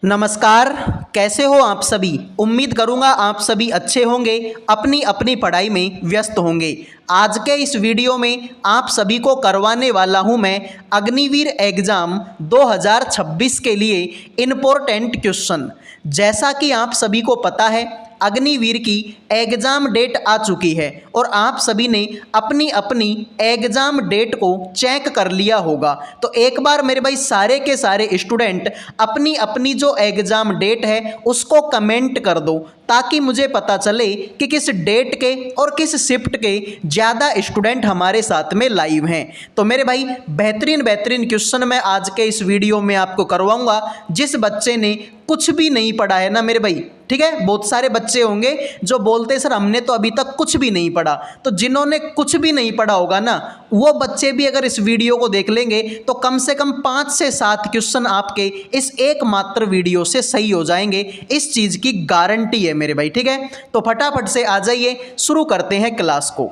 नमस्कार। कैसे हो आप सभी। उम्मीद करूंगा आप सभी अच्छे होंगे, अपनी अपनी पढ़ाई में व्यस्त होंगे। आज के इस वीडियो में आप सभी को करवाने वाला हूं मैं अग्निवीर एग्जाम 2026 के लिए इम्पोर्टेंट क्वेश्चन। जैसा कि आप सभी को पता है अग्निवीर की एग्ज़ाम डेट आ चुकी है और आप सभी ने अपनी अपनी एग्ज़ाम डेट को चेक कर लिया होगा। तो एक बार मेरे भाई सारे के सारे स्टूडेंट अपनी अपनी जो एग्ज़ाम डेट है उसको कमेंट कर दो, ताकि मुझे पता चले कि किस डेट के और किस शिफ्ट के ज़्यादा स्टूडेंट हमारे साथ में लाइव हैं। तो मेरे भाई बेहतरीन बेहतरीन क्वेश्चन मैं आज के इस वीडियो में आपको करवाऊंगा। जिस बच्चे ने कुछ भी नहीं पढ़ा है ना मेरे भाई, ठीक है, बहुत सारे बच्चे होंगे जो बोलते सर हमने तो अभी तक कुछ भी नहीं पढ़ा। तो जिन्होंने कुछ भी नहीं पढ़ा होगा ना, वो बच्चे भी अगर इस वीडियो को देख लेंगे तो कम से कम 5 से 7 क्वेश्चन आपके इस एकमात्र वीडियो से सही हो जाएंगे। इस चीज़ की गारंटी है मेरे भाई, ठीक है। तो फटाफट से आ जाइए, शुरू करते हैं क्लास को।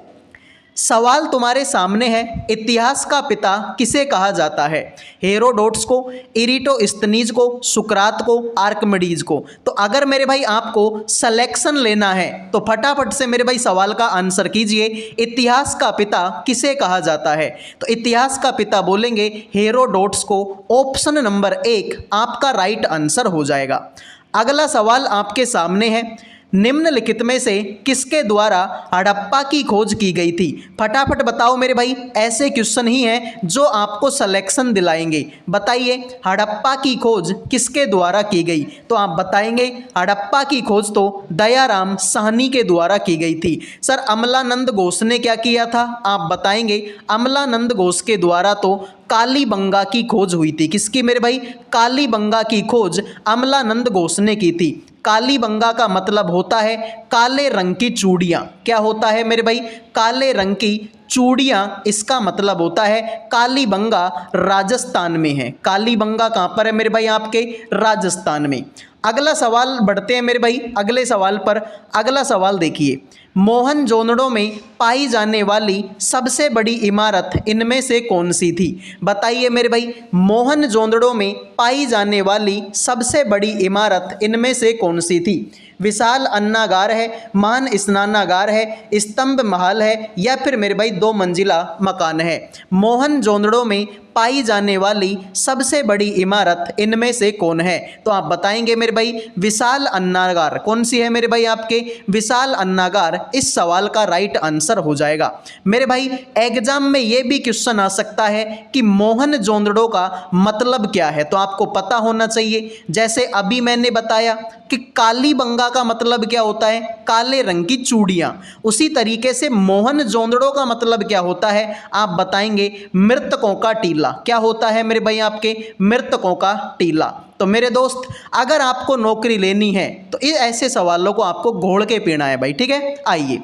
सवाल तुम्हारे सामने है, इतिहास का पिता किसे कहा जाता है। हेरोडोटस को, इरिटोस्थनीज को, सुकरात को, आर्किमिडीज को। तो अगर मेरे भाई आपको सिलेक्शन लेना है तो फटाफट से मेरे भाई सवाल का आंसर कीजिए। इतिहास का पिता किसे कहा जाता है। तो इतिहास का पिता बोलेंगे हेरोडोटस को। ऑप्शन नंबर 1 आपका राइट आंसर हो जाएगा। अगला सवाल आपके सामने है, निम्नलिखित में से किसके द्वारा हड़प्पा की खोज की गई थी। फटाफट बताओ मेरे भाई, ऐसे क्वेश्चन ही हैं जो आपको सिलेक्शन दिलाएंगे। बताइए हड़प्पा की खोज किसके द्वारा की गई। तो आप बताएंगे हड़प्पा की खोज तो दयाराम साहनी के द्वारा की गई थी। सर अमलानंद घोष ने क्या किया था। आप बताएंगे अमलानंद घोष के द्वारा तो कालीबंगा की खोज हुई थी। किसकी मेरे भाई, कालीबंगा की खोज अमलानंद घोष ने की थी। कालीबंगा का मतलब होता है काले रंग की चूड़ियाँ। क्या होता है मेरे भाई, काले रंग की चूड़ियाँ, इसका मतलब होता है कालीबंगा राजस्थान में है। कालीबंगा कहाँ पर है मेरे भाई, आपके राजस्थान में। अगला सवाल बढ़ते हैं मेरे भाई अगले सवाल पर। अगला सवाल देखिए, मोहनजोदड़ो में पाई जाने वाली सबसे बड़ी इमारत इनमें से कौन सी थी। बताइए मेरे भाई, मोहनजोदड़ो में पाई जाने वाली सबसे बड़ी इमारत इनमें से कौन सी थी। विशाल अन्नागार है, महान स्नानागार है, स्तंभ महल है, या फिर मेरे भाई 2 मंजिला मकान है। मोहनजोदड़ो में पाई जाने वाली सबसे बड़ी इमारत इनमें से कौन है। तो आप बताएंगे मेरे भाई विशाल अन्नागार। कौन सी है मेरे भाई, आपके विशाल अन्नागार इस सवाल का राइट आंसर हो जाएगा। मेरे भाई एग्जाम में ये भी क्वेश्चन आ सकता है कि मोहनजोदड़ो का मतलब क्या है, तो आपको पता होना चाहिए। जैसे अभी मैंने बताया कि कालीबंगा का मतलब क्या होता है, काले रंग की चूड़ियाँ। उसी तरीके से मोहनजोदड़ो का मतलब क्या होता है, आप बताएंगे मृतकों का टीला। क्या होता है मेरे भाई, आपके मृतकों का टीला। तो मेरे दोस्त अगर आपको नौकरी लेनी है तो ऐसे सवालों को आपको घोल के पीना है भाई, ठीक है। आइए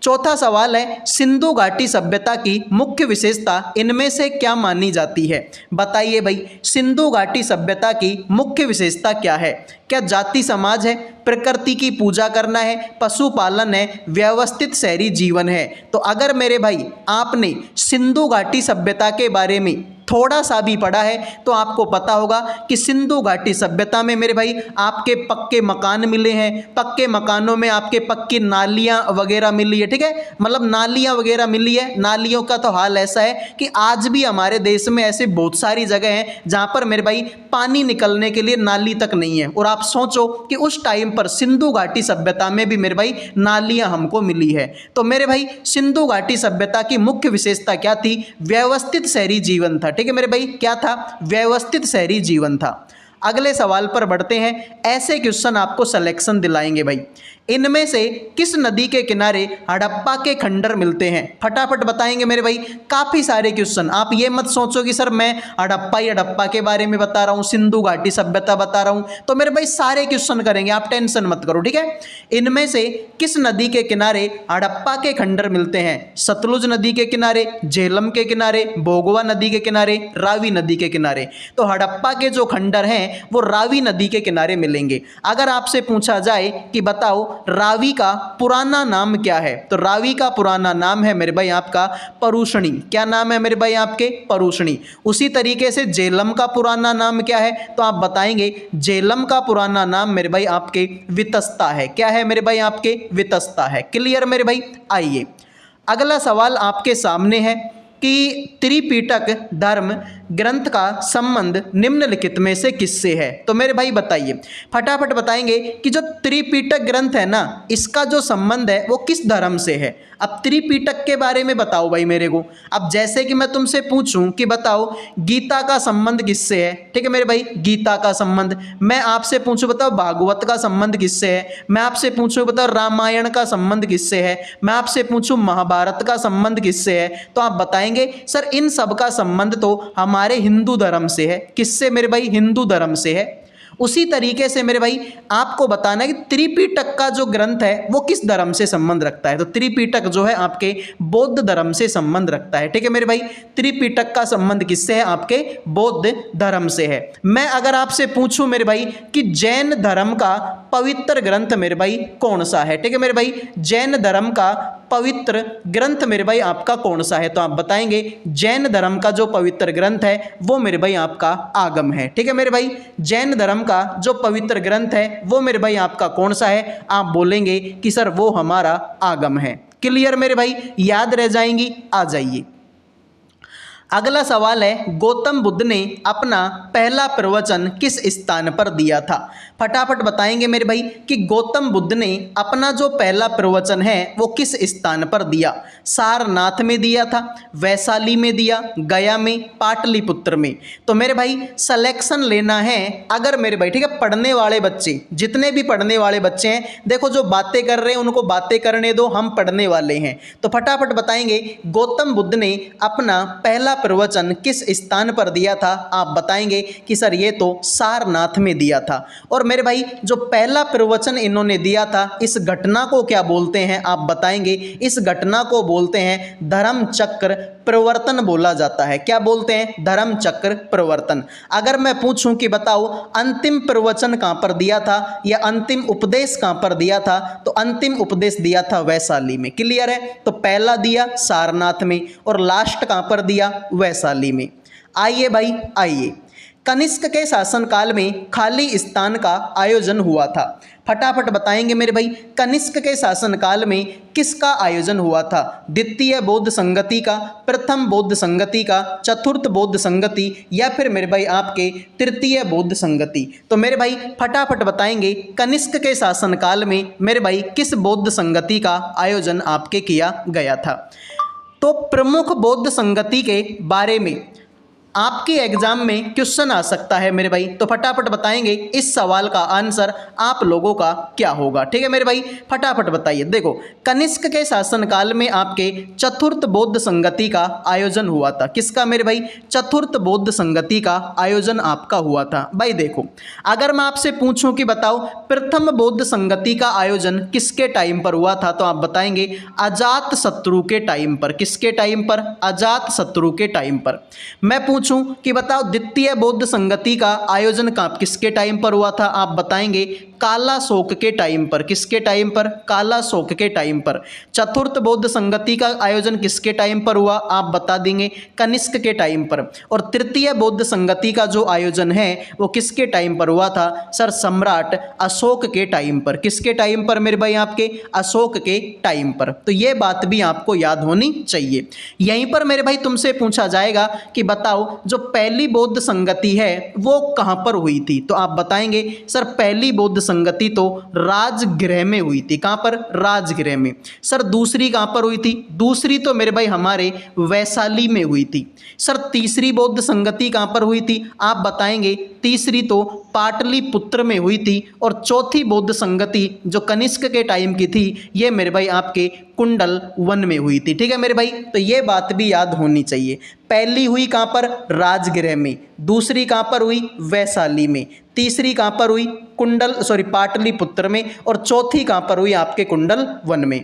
चौथा सवाल है, सिंधु घाटी सभ्यता की मुख्य विशेषता इनमें से क्या मानी जाती है। बताइए भाई सिंधु घाटी सभ्यता की मुख्य विशेषता क्या है। क्या जाति समाज है, प्रकृति की पूजा करना है, पशुपालन है, व्यवस्थित शहरी जीवन है। तो अगर मेरे भाई आपने सिंधु घाटी सभ्यता के बारे में थोड़ा सा भी पढ़ा है तो आपको पता होगा कि सिंधु घाटी सभ्यता में मेरे भाई आपके पक्के मकान मिले हैं। पक्के मकानों में आपके पक्की नालियाँ वगैरह मिली है, ठीक है, मतलब नालियाँ वगैरह मिली है। नालियों का तो हाल ऐसा है कि आज भी हमारे देश में ऐसे बहुत सारी जगह हैं जहाँ पर मेरे भाई पानी निकलने के लिए नाली तक नहीं है। और आप सोचो कि उस टाइम पर सिंधु घाटी सभ्यता में भी मेरे भाई नालियाँ हमको मिली है। तो मेरे भाई सिंधु घाटी सभ्यता की मुख्य विशेषता क्या थी, व्यवस्थित शहरी जीवन था। ठीक है मेरे भाई, क्या था, व्यवस्थित शहरी जीवन था। अगले सवाल पर बढ़ते हैं। ऐसे क्वेश्चन आपको सिलेक्शन दिलाएंगे भाई, इनमें से किस नदी के किनारे हड़प्पा के खंडर मिलते हैं। फटाफट बताएंगे मेरे भाई, काफ़ी सारे क्वेश्चन। आप ये मत सोचो कि सर मैं हड़प्पा के बारे में बता रहा हूँ, सिंधु घाटी सभ्यता बता रहा हूँ। तो मेरे भाई सारे क्वेश्चन करेंगे, आप टेंशन मत करो, ठीक है। इनमें से किस नदी के किनारे हड़प्पा के खंडर मिलते हैं। सतलुज नदी के किनारे, झेलम के किनारे, भोगवा नदी के किनारे, रावी नदी के किनारे। तो हड़प्पा के जो खंडर हैं हैं वो रावी नदी के किनारे मिलेंगे। अगर आपसे पूछा जाए कि बताओ रावी का पुराना नाम क्या है, तो रावी का पुराना नाम है मेरे भाई आपका परूषणी। क्या नाम है मेरे भाई आपके? परूषणी। उसी तरीके से झेलम का पुराना नाम क्या है, तो आप बताएंगे झेलम का पुराना नाम मेरे भाई आपके वितस्ता है। क्या है मेरे भाई आपके? वितस्ता है। क्लियर मेरे भाई? आइए अगला सवाल आपके सामने है कि त्रिपिटक धर्म ग्रंथ का संबंध निम्नलिखित में से किससे है। तो मेरे भाई बताइए, फटाफट बताएंगे कि जो त्रिपिटक ग्रंथ है ना, इसका जो संबंध है वो किस धर्म से है। अब त्रिपिटक के बारे में बताओ भाई मेरे को। अब जैसे कि मैं तुमसे पूछूं कि बताओ गीता का संबंध किससे है, ठीक है मेरे भाई, गीता का संबंध। मैं आपसे पूछूं बताओ भागवत का संबंध किससे है, मैं आपसे पूछूं बताओ रामायण का संबंध किससे है, मैं आपसे पूछूं महाभारत का संबंध किससे है, तो आप बताएंगे सर इन सब का संबंध तो हमारे हिंदू धर्म से है। किससे मेरे भाई? हिंदू धर्म से है। उसी तरीके से मेरे भाई आपको बताना है कि त्रिपिटक का जो ग्रंथ है वो किस धर्म से संबंध रखता है। तो त्रिपिटक जो है आपके बौद्ध धर्म से संबंध रखता है, ठीक है मेरे भाई। त्रिपिटक का संबंध किससे है? आपके बौद्ध धर्म से है। मैं अगर आपसे पूछूं मेरे भाई कि जैन धर्म का पवित्र ग्रंथ मेरे भाई कौन सा है, ठीक है मेरे भाई, जैन धर्म का पवित्र ग्रंथ मेरे भाई आपका कौन सा है, तो आप बताएंगे जैन धर्म का जो पवित्र ग्रंथ है वो मेरे भाई आपका आगम है, ठीक है मेरे भाई। जैन धर्म का जो पवित्र ग्रंथ है वो मेरे भाई आपका कौन सा है, आप बोलेंगे कि सर वो हमारा आगम है। क्लियर मेरे भाई? याद रह जाएंगी। आ जाइए अगला सवाल है, गौतम बुद्ध ने अपना पहला प्रवचन किस स्थान पर दिया था। फटाफट बताएंगे मेरे भाई कि गौतम बुद्ध ने अपना जो पहला प्रवचन है वो किस स्थान पर दिया। सारनाथ में दिया था, वैशाली में दिया, गया में, पाटलिपुत्र में। तो मेरे भाई सिलेक्शन लेना है अगर मेरे भाई, ठीक है, पढ़ने वाले बच्चे, जितने भी पढ़ने वाले बच्चे हैं, देखो जो बातें कर रहे हैं उनको बातें करने दो, हम पढ़ने वाले हैं। तो फटाफट बताएंगे गौतम बुद्ध ने अपना पहला प्रवचन किस स्थान पर दिया था, आप बताएंगे कि सर ये तो सारनाथ में दिया था। और मेरे भाई जो पहला प्रवचन इन्होंने दिया था इस घटना को क्या बोलते हैं, आप बताएंगे इस घटना को बोलते हैं धर्म चक्र प्रवर्तन बोला जाता है। क्या बोलते हैं? धर्म चक्र प्रवर्तन। अगर मैं पूछूं कि बताओ अंतिम प्रवचन कहां पर दिया था या अंतिम उपदेश कहां पर दिया था, तो अंतिम उपदेश दिया था वैशाली में। क्लियर है? तो पहला दिया सारनाथ में और लास्ट कहां पर दिया? वैशाली में। आइए भाई आइए, कनिष्क के शासनकाल में खाली स्थान का आयोजन हुआ था। फटाफट बताएंगे मेरे भाई कनिष्क के शासनकाल में किसका आयोजन हुआ था। द्वितीय बौद्ध संगति का, प्रथम बौद्ध संगति का, चतुर्थ बौद्ध संगति या फिर मेरे भाई आपके तृतीय बौद्ध संगति। तो मेरे भाई फटाफट बताएंगे कनिष्क के शासनकाल में मेरे भाई किस बौद्ध संगति का आयोजन आपके किया गया था। तो प्रमुख बौद्ध संगति के बारे में आपके एग्जाम में क्वेश्चन आ सकता है मेरे भाई, तो फटाफट बताएंगे इस सवाल का आंसर आप लोगों का क्या होगा। ठीक है मेरे भाई, फटाफट बताइए। देखो कनिष्क के शासनकाल में आपके चतुर्थ बौद्ध संगति का आयोजन हुआ था। किसका मेरे भाई? चतुर्थ बौद्ध संगति का आयोजन आपका हुआ था। भाई देखो अगर मैं आपसे पूछूं कि बताओ प्रथम बौद्ध संगति का आयोजन किसके टाइम पर हुआ था, तो आप बताएंगे अजात शत्रु के टाइम पर। किसके टाइम पर? अजात शत्रु के टाइम पर। मैं पूछूं कि बताओ द्वितीय बौद्ध संगति का आयोजन किसके टाइम पर हुआ था, आप बताएंगे काला शोक के टाइम पर। किसके टाइम पर? काला शोक के टाइम पर। चतुर्थ बौद्ध संगति का आयोजन किसके टाइम पर हुआ, आप बता देंगे कनिष्क के टाइम पर। और तृतीय बौद्ध संगति का जो आयोजन है वो किसके टाइम पर हुआ था? सर सम्राट अशोक के टाइम पर। किसके टाइम पर मेरे भाई? आपके अशोक के टाइम पर। तो ये बात भी आपको याद होनी चाहिए। यहीं पर मेरे भाई तुमसे पूछा जाएगा कि बताओ जो पहली बौद्ध संगति है वो कहां पर हुई थी, तो आप बताएंगे सर पहली बौद्ध संगति तो राजगृह में हुई थी। कहां पर? राजगृह में। सर दूसरी कहां पर हुई थी? दूसरी तो मेरे भाई हमारे वैशाली में हुई थी। सर तीसरी बौद्ध संगति कहां पर हुई थी, आप बताएंगे तीसरी तो पाटलिपुत्र में हुई थी। और चौथी बौद्ध संगति जो कनिष्क के टाइम की थी ये मेरे भाई आपके कुंडल वन में हुई थी। ठीक है मेरे भाई, तो ये बात भी याद होनी चाहिए। पहली हुई कहां पर? राजगृह में। दूसरी कहां पर हुई? वैशाली में। तीसरी कहां पर हुई? पाटलिपुत्र में। और चौथी कहां पर हुई? आपके कुंडल वन में।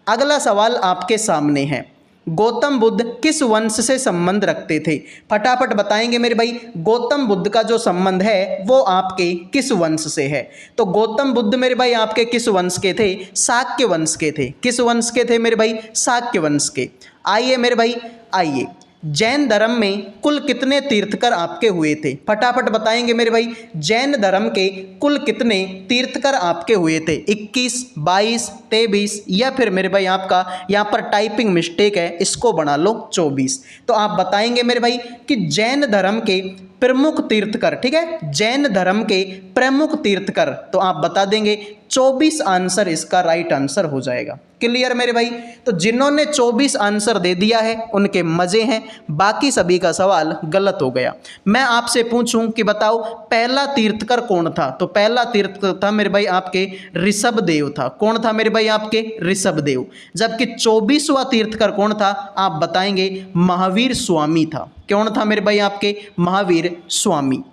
अगला सवाल आपके सामने है, गौतम बुद्ध किस वंश से संबंध रखते थे? फटाफट बताएंगे मेरे भाई। गौतम बुद्ध का जो संबंध है वो आपके किस वंश से है? तो गौतम बुद्ध मेरे भाई आपके किस वंश के थे? शाक्य वंश के थे। किस वंश के थे मेरे भाई? शाक्य वंश के। आइए मेरे भाई, आइए, जैन धर्म में कुल कितने तीर्थकर आपके हुए थे? फटाफट बताएंगे मेरे भाई। जैन धर्म के कुल कितने तीर्थकर आपके हुए थे? 21, 22, 23 या फिर मेरे भाई आपका यहाँ पर टाइपिंग मिस्टेक है, इसको बना लो 24। तो आप बताएंगे मेरे भाई कि जैन धर्म के प्रमुख तीर्थकर, ठीक है, जैन धर्म के प्रमुख तीर्थकर, तो आप बता देंगे 24 आंसर इसका राइट आंसर हो जाएगा। क्लियर मेरे भाई? तो जिन्होंने 24 आंसर दे दिया है उनके मजे हैं, बाकी सभी का सवाल गलत हो गया। मैं आपसे पूछूं कि बताओ पहला तीर्थकर कौन था? तो पहला तीर्थकर था मेरे भाई आपके ऋषभ देव था। कौन था मेरे भाई आपके? ऋषभ देव। जबकि 24वां तीर्थकर कौन था? आप बताएंगे महावीर स्वामी था। कौन था मेरे भाई आपके? महावीर स्वामी।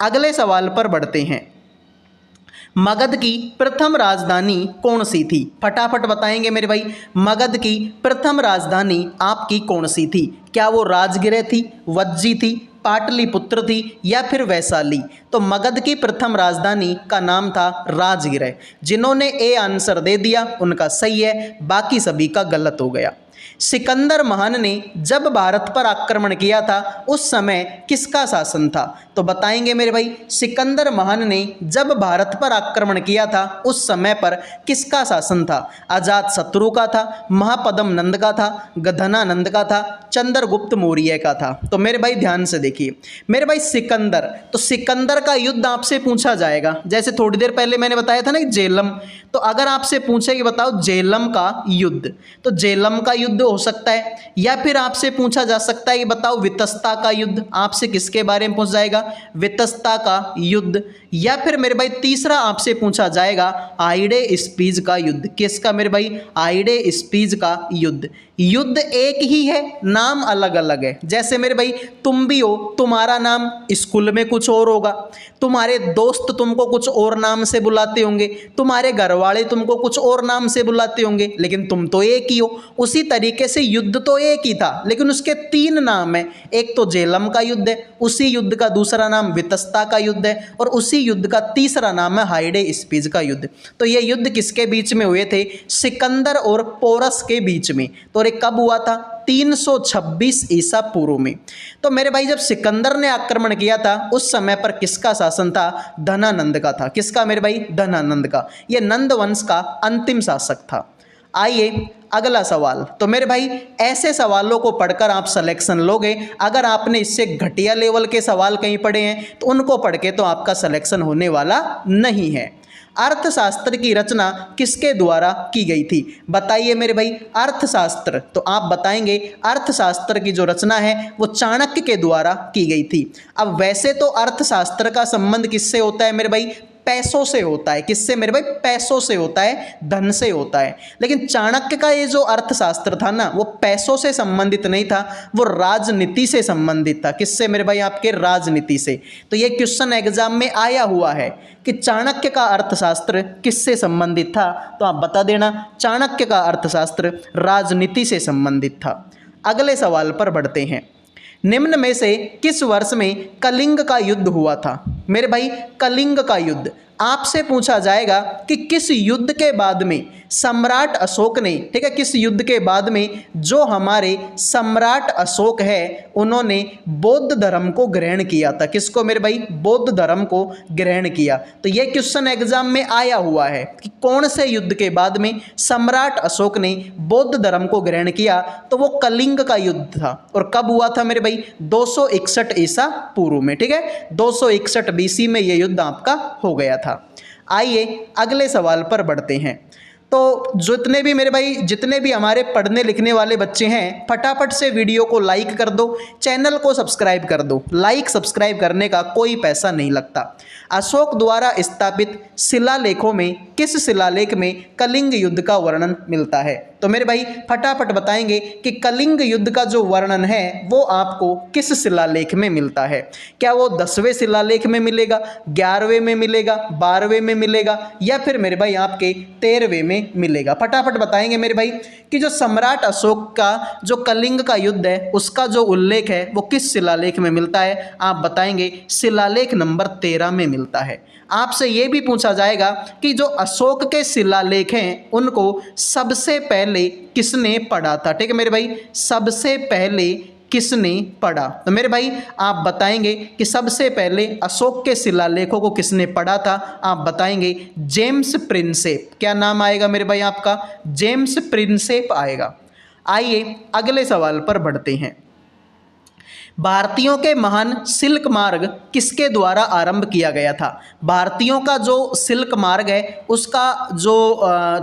अगले सवाल पर बढ़ते हैं। मगध की प्रथम राजधानी कौन सी थी? फटाफट बताएंगे मेरे भाई। मगध की प्रथम राजधानी आपकी कौन सी थी? क्या वो राजगिर थी, वज्जी थी, पाटलिपुत्र थी या फिर वैशाली? तो मगध की प्रथम राजधानी का नाम था राजगिर। जिन्होंने ए आंसर दे दिया उनका सही है, बाकी सभी का गलत हो गया। सिकंदर महान ने जब भारत पर आक्रमण किया था उस समय किसका शासन था? तो बताएंगे मेरे भाई। सिकंदर महान ने जब भारत पर आक्रमण किया था उस समय पर किसका शासन था? अजात शत्रु का था, महापद्म नंद का था, गधनानंद का था, चंद्रगुप्त मौर्य का था? तो मेरे भाई ध्यान से देखिए मेरे भाई, सिकंदर, तो सिकंदर का युद्ध आपसे पूछा जाएगा। जैसे थोड़ी देर पहले मैंने बताया था ना कि जेलम, तो अगर आपसे पूछे कि बताओ जेलम का युद्ध, तो जेलम का युद्ध हो सकता है, या फिर आपसे पूछा जा सकता है कि बताओ वितस्ता का युद्ध। आपसे किसके बारे में पूछ जाएगा? वितस्ता का युद्ध। या फिर मेरे भाई तीसरा आपसे पूछा जाएगा आइडे स्पीज का युद्ध। किसका मेरे भाई? आइडे स्पीज का युद्ध। युद्ध एक ही है, नाम अलग अलग है। जैसे मेरे भाई तुम भी हो, तुम्हारा नाम स्कूल में कुछ और होगा, तुम्हारे दोस्त तुमको कुछ और नाम से बुलाते होंगे, तुम्हारे घर वाले तुमको कुछ और नाम से बुलाते होंगे, लेकिन तुम तो एक ही हो। उसी तरीके से युद्ध तो एक ही था लेकिन उसके 3 नाम है। एक तो जेलम का युद्ध है, उसी युद्ध का दूसरा नाम वितस्ता का युद्ध है, और उसी युद्ध का तीसरा नाम है हाइडे स्पीज का युद्ध। तो ये युद्ध किसके बीच में हुए थे? सिकंदर और पोरस के बीच में। तो ये कब हुआ था? 326 ईसा पूर्व में। तो मेरे भाई जब सिकंदर ने आक्रमण किया था उस समय पर किसका शासन था? धनानंद का था। किसका मेरे भाई? धनानंद का। यह नंद वंश का अंतिम शासक था। आइए अगला सवाल। तो मेरे भाई ऐसे सवालों को पढ़कर आप सिलेक्शन लोगे। अगर आपने इससे घटिया लेवल के सवाल कहीं पढ़े हैं तो उनको पढ़ के तो आपका सिलेक्शन होने वाला नहीं है। अर्थशास्त्र की रचना किसके द्वारा की गई थी? बताइए मेरे भाई। अर्थशास्त्र, तो आप बताएंगे अर्थशास्त्र की जो रचना है वो चाणक्य के द्वारा की गई थी। अब वैसे तो अर्थशास्त्र का संबंध किससे होता है मेरे भाई? पैसों से होता है। किससे मेरे भाई? पैसों से होता है, धन से होता है। लेकिन चाणक्य का ये जो अर्थशास्त्र था ना वो पैसों से संबंधित नहीं था, वो राजनीति से संबंधित था। किससे मेरे भाई? आपके राजनीति से। तो ये क्वेश्चन एग्जाम में आया हुआ है कि चाणक्य का अर्थशास्त्र किससे संबंधित था, तो आप बता देना। चाणक्य का अर्थशास्त्र राजनीति से संबंधित था। अगले सवाल पर बढ़ते हैं। निम्न में से किस वर्ष में कलिंग का युद्ध हुआ था? मेरे भाई कलिंग का युद्ध आपसे पूछा जाएगा कि किस युद्ध के बाद में सम्राट अशोक ने, ठीक है, किस युद्ध के बाद में जो हमारे सम्राट अशोक है उन्होंने बौद्ध धर्म को ग्रहण किया था। किसको मेरे भाई? बौद्ध धर्म को ग्रहण किया। तो ये क्वेश्चन एग्जाम में आया हुआ है कि कौन से युद्ध के बाद में सम्राट अशोक ने बौद्ध धर्म को ग्रहण किया? तो वो कलिंग का युद्ध था। और कब हुआ था मेरे भाई? 261 ईसा पूर्व में, ठीक है, 261 BC में ये युद्ध आपका हो गया था। आइए अगले सवाल पर बढ़ते हैं। तो जितने भी मेरे भाई, जितने भी हमारे पढ़ने लिखने वाले बच्चे हैं, फटाफट से वीडियो को लाइक कर दो, चैनल को सब्सक्राइब कर दो। लाइक सब्सक्राइब करने का कोई पैसा नहीं लगता। अशोक द्वारा स्थापित शिलालेखों में किस शिलालेख में कलिंग युद्ध का वर्णन मिलता है? तो मेरे भाई फटाफट बताएंगे कि कलिंग युद्ध का जो वर्णन है वो आपको किस शिलालेख में मिलता है। क्या वो 10वें शिलालेख में मिलेगा, 11वें में मिलेगा, 12वें में मिलेगा, या फिर मेरे भाई आपके 13वें में मिलेगा। फटाफट बताएंगे मेरे भाई कि जो सम्राट अशोक का जो कलिंग का युद्ध है उसका जो उल्लेख है वो किस शिलालेख में मिलता है। आप बताएंगे शिलालेख नंबर 13 में मिलता है। आपसे ये भी पूछा जाएगा कि जो अशोक के शिलालेख हैं उनको सबसे पहले किसने पढ़ा था। ठीक है मेरे भाई, सबसे पहले किसने पढ़ा। तो मेरे भाई आप बताएंगे कि सबसे पहले अशोक के शिलालेखों को किसने पढ़ा था। आप बताएंगे जेम्स प्रिंसेप। क्या नाम आएगा मेरे भाई आपका, जेम्स प्रिंसेप आएगा। आइए अगले सवाल पर बढ़ते हैं। भारतीयों के महान सिल्क मार्ग किसके द्वारा आरंभ किया गया था। भारतीयों का जो सिल्क मार्ग है उसका जो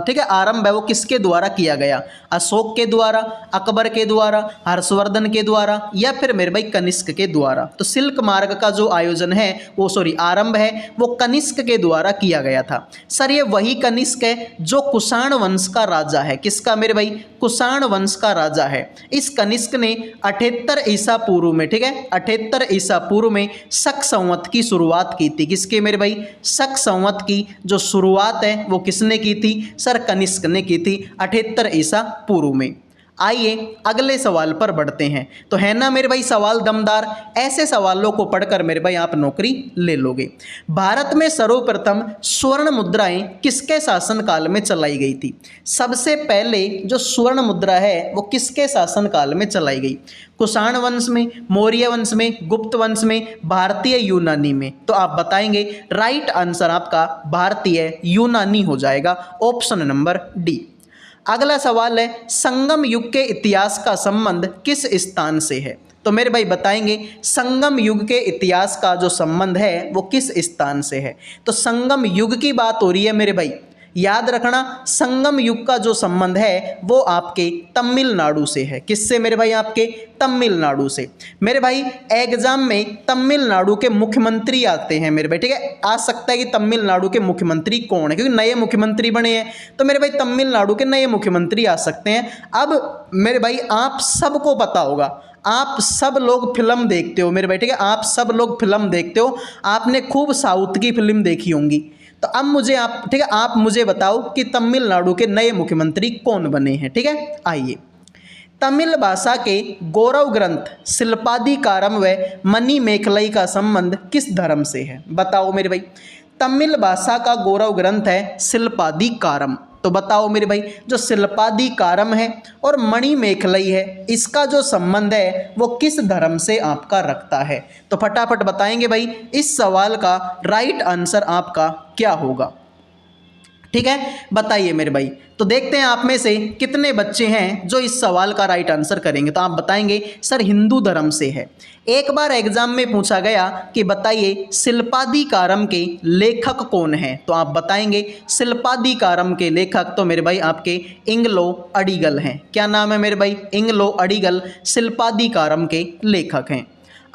ठीक है आरंभ है वो किसके द्वारा किया गया। अशोक के द्वारा, अकबर के द्वारा, हर्षवर्धन के द्वारा, या फिर मेरे भाई कनिष्क के द्वारा। तो सिल्क मार्ग का जो आयोजन है वो आरंभ है वो कनिष्क के द्वारा किया गया था। सर ये वही कनिष्क है जो कुषाण वंश का राजा है। किसका मेरे भाई, कुषाण वंश का राजा है। इस कनिष्क ने 78 ईसा पूर्व में, ठीक है 78 ईसा पूर्व में शक संवत की शुरुआत की थी। किसके मेरे भाई, शक संवत की जो शुरुआत है वो किसने की थी, सर कनिष्क ने की थी 78 ईसा पूर्व में। आइए अगले सवाल पर बढ़ते हैं। तो है ना मेरे भाई सवाल दमदार, ऐसे सवालों को पढ़कर मेरे भाई आप नौकरी ले लोगे। भारत में सर्वप्रथम स्वर्ण मुद्राएं किसके शासनकाल में चलाई गई थी। सबसे पहले जो स्वर्ण मुद्रा है वो किसके शासनकाल में चलाई गई। कुषाण वंश में, मौर्य वंश में, गुप्त वंश में, भारतीय यूनानी में। तो आप बताएंगे राइट आंसर आपका भारतीय यूनानी हो जाएगा, ऑप्शन नंबर डी। अगला सवाल है संगम युग के इतिहास का संबंध किस स्थान से है। तो मेरे भाई बताएंगे संगम युग के इतिहास का जो संबंध है वो किस स्थान से है। तो संगम युग की बात हो रही है मेरे भाई, याद रखना संगम युग का जो संबंध है वो आपके तमिलनाडु से है। किससे मेरे भाई, आपके तमिलनाडु से। मेरे भाई एग्जाम में तमिलनाडु के मुख्यमंत्री आते हैं मेरे भाई, ठीक है आ सकता है कि तमिलनाडु के मुख्यमंत्री कौन है, क्योंकि नए मुख्यमंत्री बने हैं तो मेरे भाई तमिलनाडु के नए मुख्यमंत्री आ सकते हैं। अब मेरे भाई आप सबको पता होगा, आप सब लोग फिल्म देखते हो मेरे भाई, ठीक है आप सब लोग फिल्म देखते हो, आपने खूब साउथ की फिल्म देखी होंगी। तो अब मुझे आप, ठीक है आप मुझे बताओ कि तमिलनाडु के नए मुख्यमंत्री कौन बने हैं। ठीक है आइए, तमिल भाषा के गौरव ग्रंथ शिल्पादिकारम व मणिमेखलाई का संबंध किस धर्म से है। बताओ मेरे भाई, तमिल भाषा का गौरव ग्रंथ है शिल्पादिकारम। तो बताओ मेरे भाई जो शिल्पादिकारम है और मणिमेखलाई है इसका जो संबंध है वो किस धर्म से आपका रखता है। तो फटाफट बताएंगे भाई इस सवाल का राइट आंसर आपका क्या होगा। ठीक है बताइए मेरे भाई। तो देखते हैं आप में से कितने बच्चे हैं जो इस सवाल का राइट आंसर करेंगे। तो आप बताएंगे सर हिंदू धर्म से है। एक बार एग्जाम में पूछा गया कि बताइए शिल्पादिकारम के लेखक कौन है। तो आप बताएंगे शिल्पादिकारम के लेखक तो मेरे भाई आपके इंग्लो अडिगल हैं। क्या नाम है मेरे भाई, इंग्लो अडिगल शिल्पादिकारम के लेखक हैं।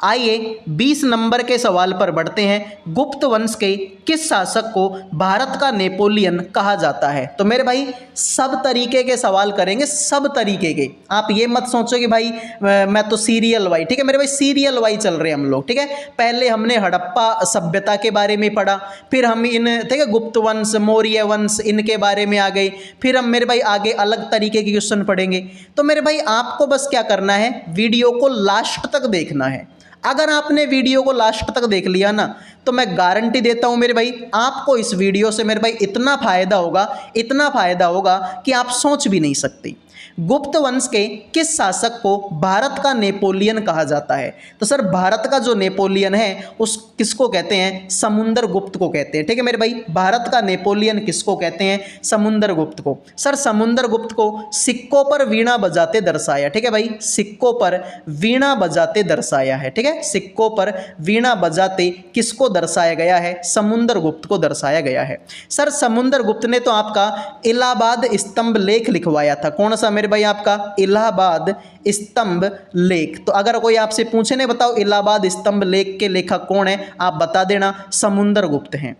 आइए 20 नंबर के सवाल पर बढ़ते हैं। गुप्त वंश के किस शासक को भारत का नेपोलियन कहा जाता है। तो मेरे भाई सब तरीके के सवाल करेंगे, सब तरीके के। आप ये मत सोचो कि भाई मैं तो सीरियल वाई, ठीक है मेरे भाई सीरियल वाई चल रहे हैं हम लोग। ठीक है पहले हमने हड़प्पा सभ्यता के बारे में पढ़ा, फिर हम इन ठीक है गुप्त वंश, मौर्य वंश इनके बारे में आ गए, फिर हम मेरे भाई आगे अलग तरीके के क्वेश्चन पढ़ेंगे। तो मेरे भाई आपको बस क्या करना है, वीडियो को लास्ट तक देखना है। अगर आपने वीडियो को लास्ट तक देख लिया ना तो मैं गारंटी देता हूं मेरे भाई आपको इस वीडियो से मेरे भाई इतना फायदा होगा, इतना फायदा होगा कि आप सोच भी नहीं सकते। गुप्त वंश के किस शासक को भारत का नेपोलियन कहा जाता है। तो सर भारत का जो नेपोलियन है उस किसको कहते हैं, समुद्र गुप्त को कहते हैं। ठीक है मेरे भाई भारत का नेपोलियन किसको कहते हैं, समुद्र गुप्त को। सर समुद्र गुप्त को सिक्कों पर वीणा बजाते दर्शाया। ठीक है भाई सिक्कों पर वीणा बजाते दर्शाया है। ठीक है सिक्कों पर वीणा बजाते किसको दर्शाया गया है, समुद्र गुप्त को दर्शाया गया है। सर समुद्र गुप्त ने तो आपका इलाहाबाद स्तंभ लेख लिखवाया था। कौन सा मेरे भाई, आपका इलाहाबाद स्तंभ लेख। तो अगर कोई आपसे पूछे नहीं बताओ इलाहाबाद स्तंभ लेख के लेखक कौन है, आप बता देना समुद्र गुप्त हैं।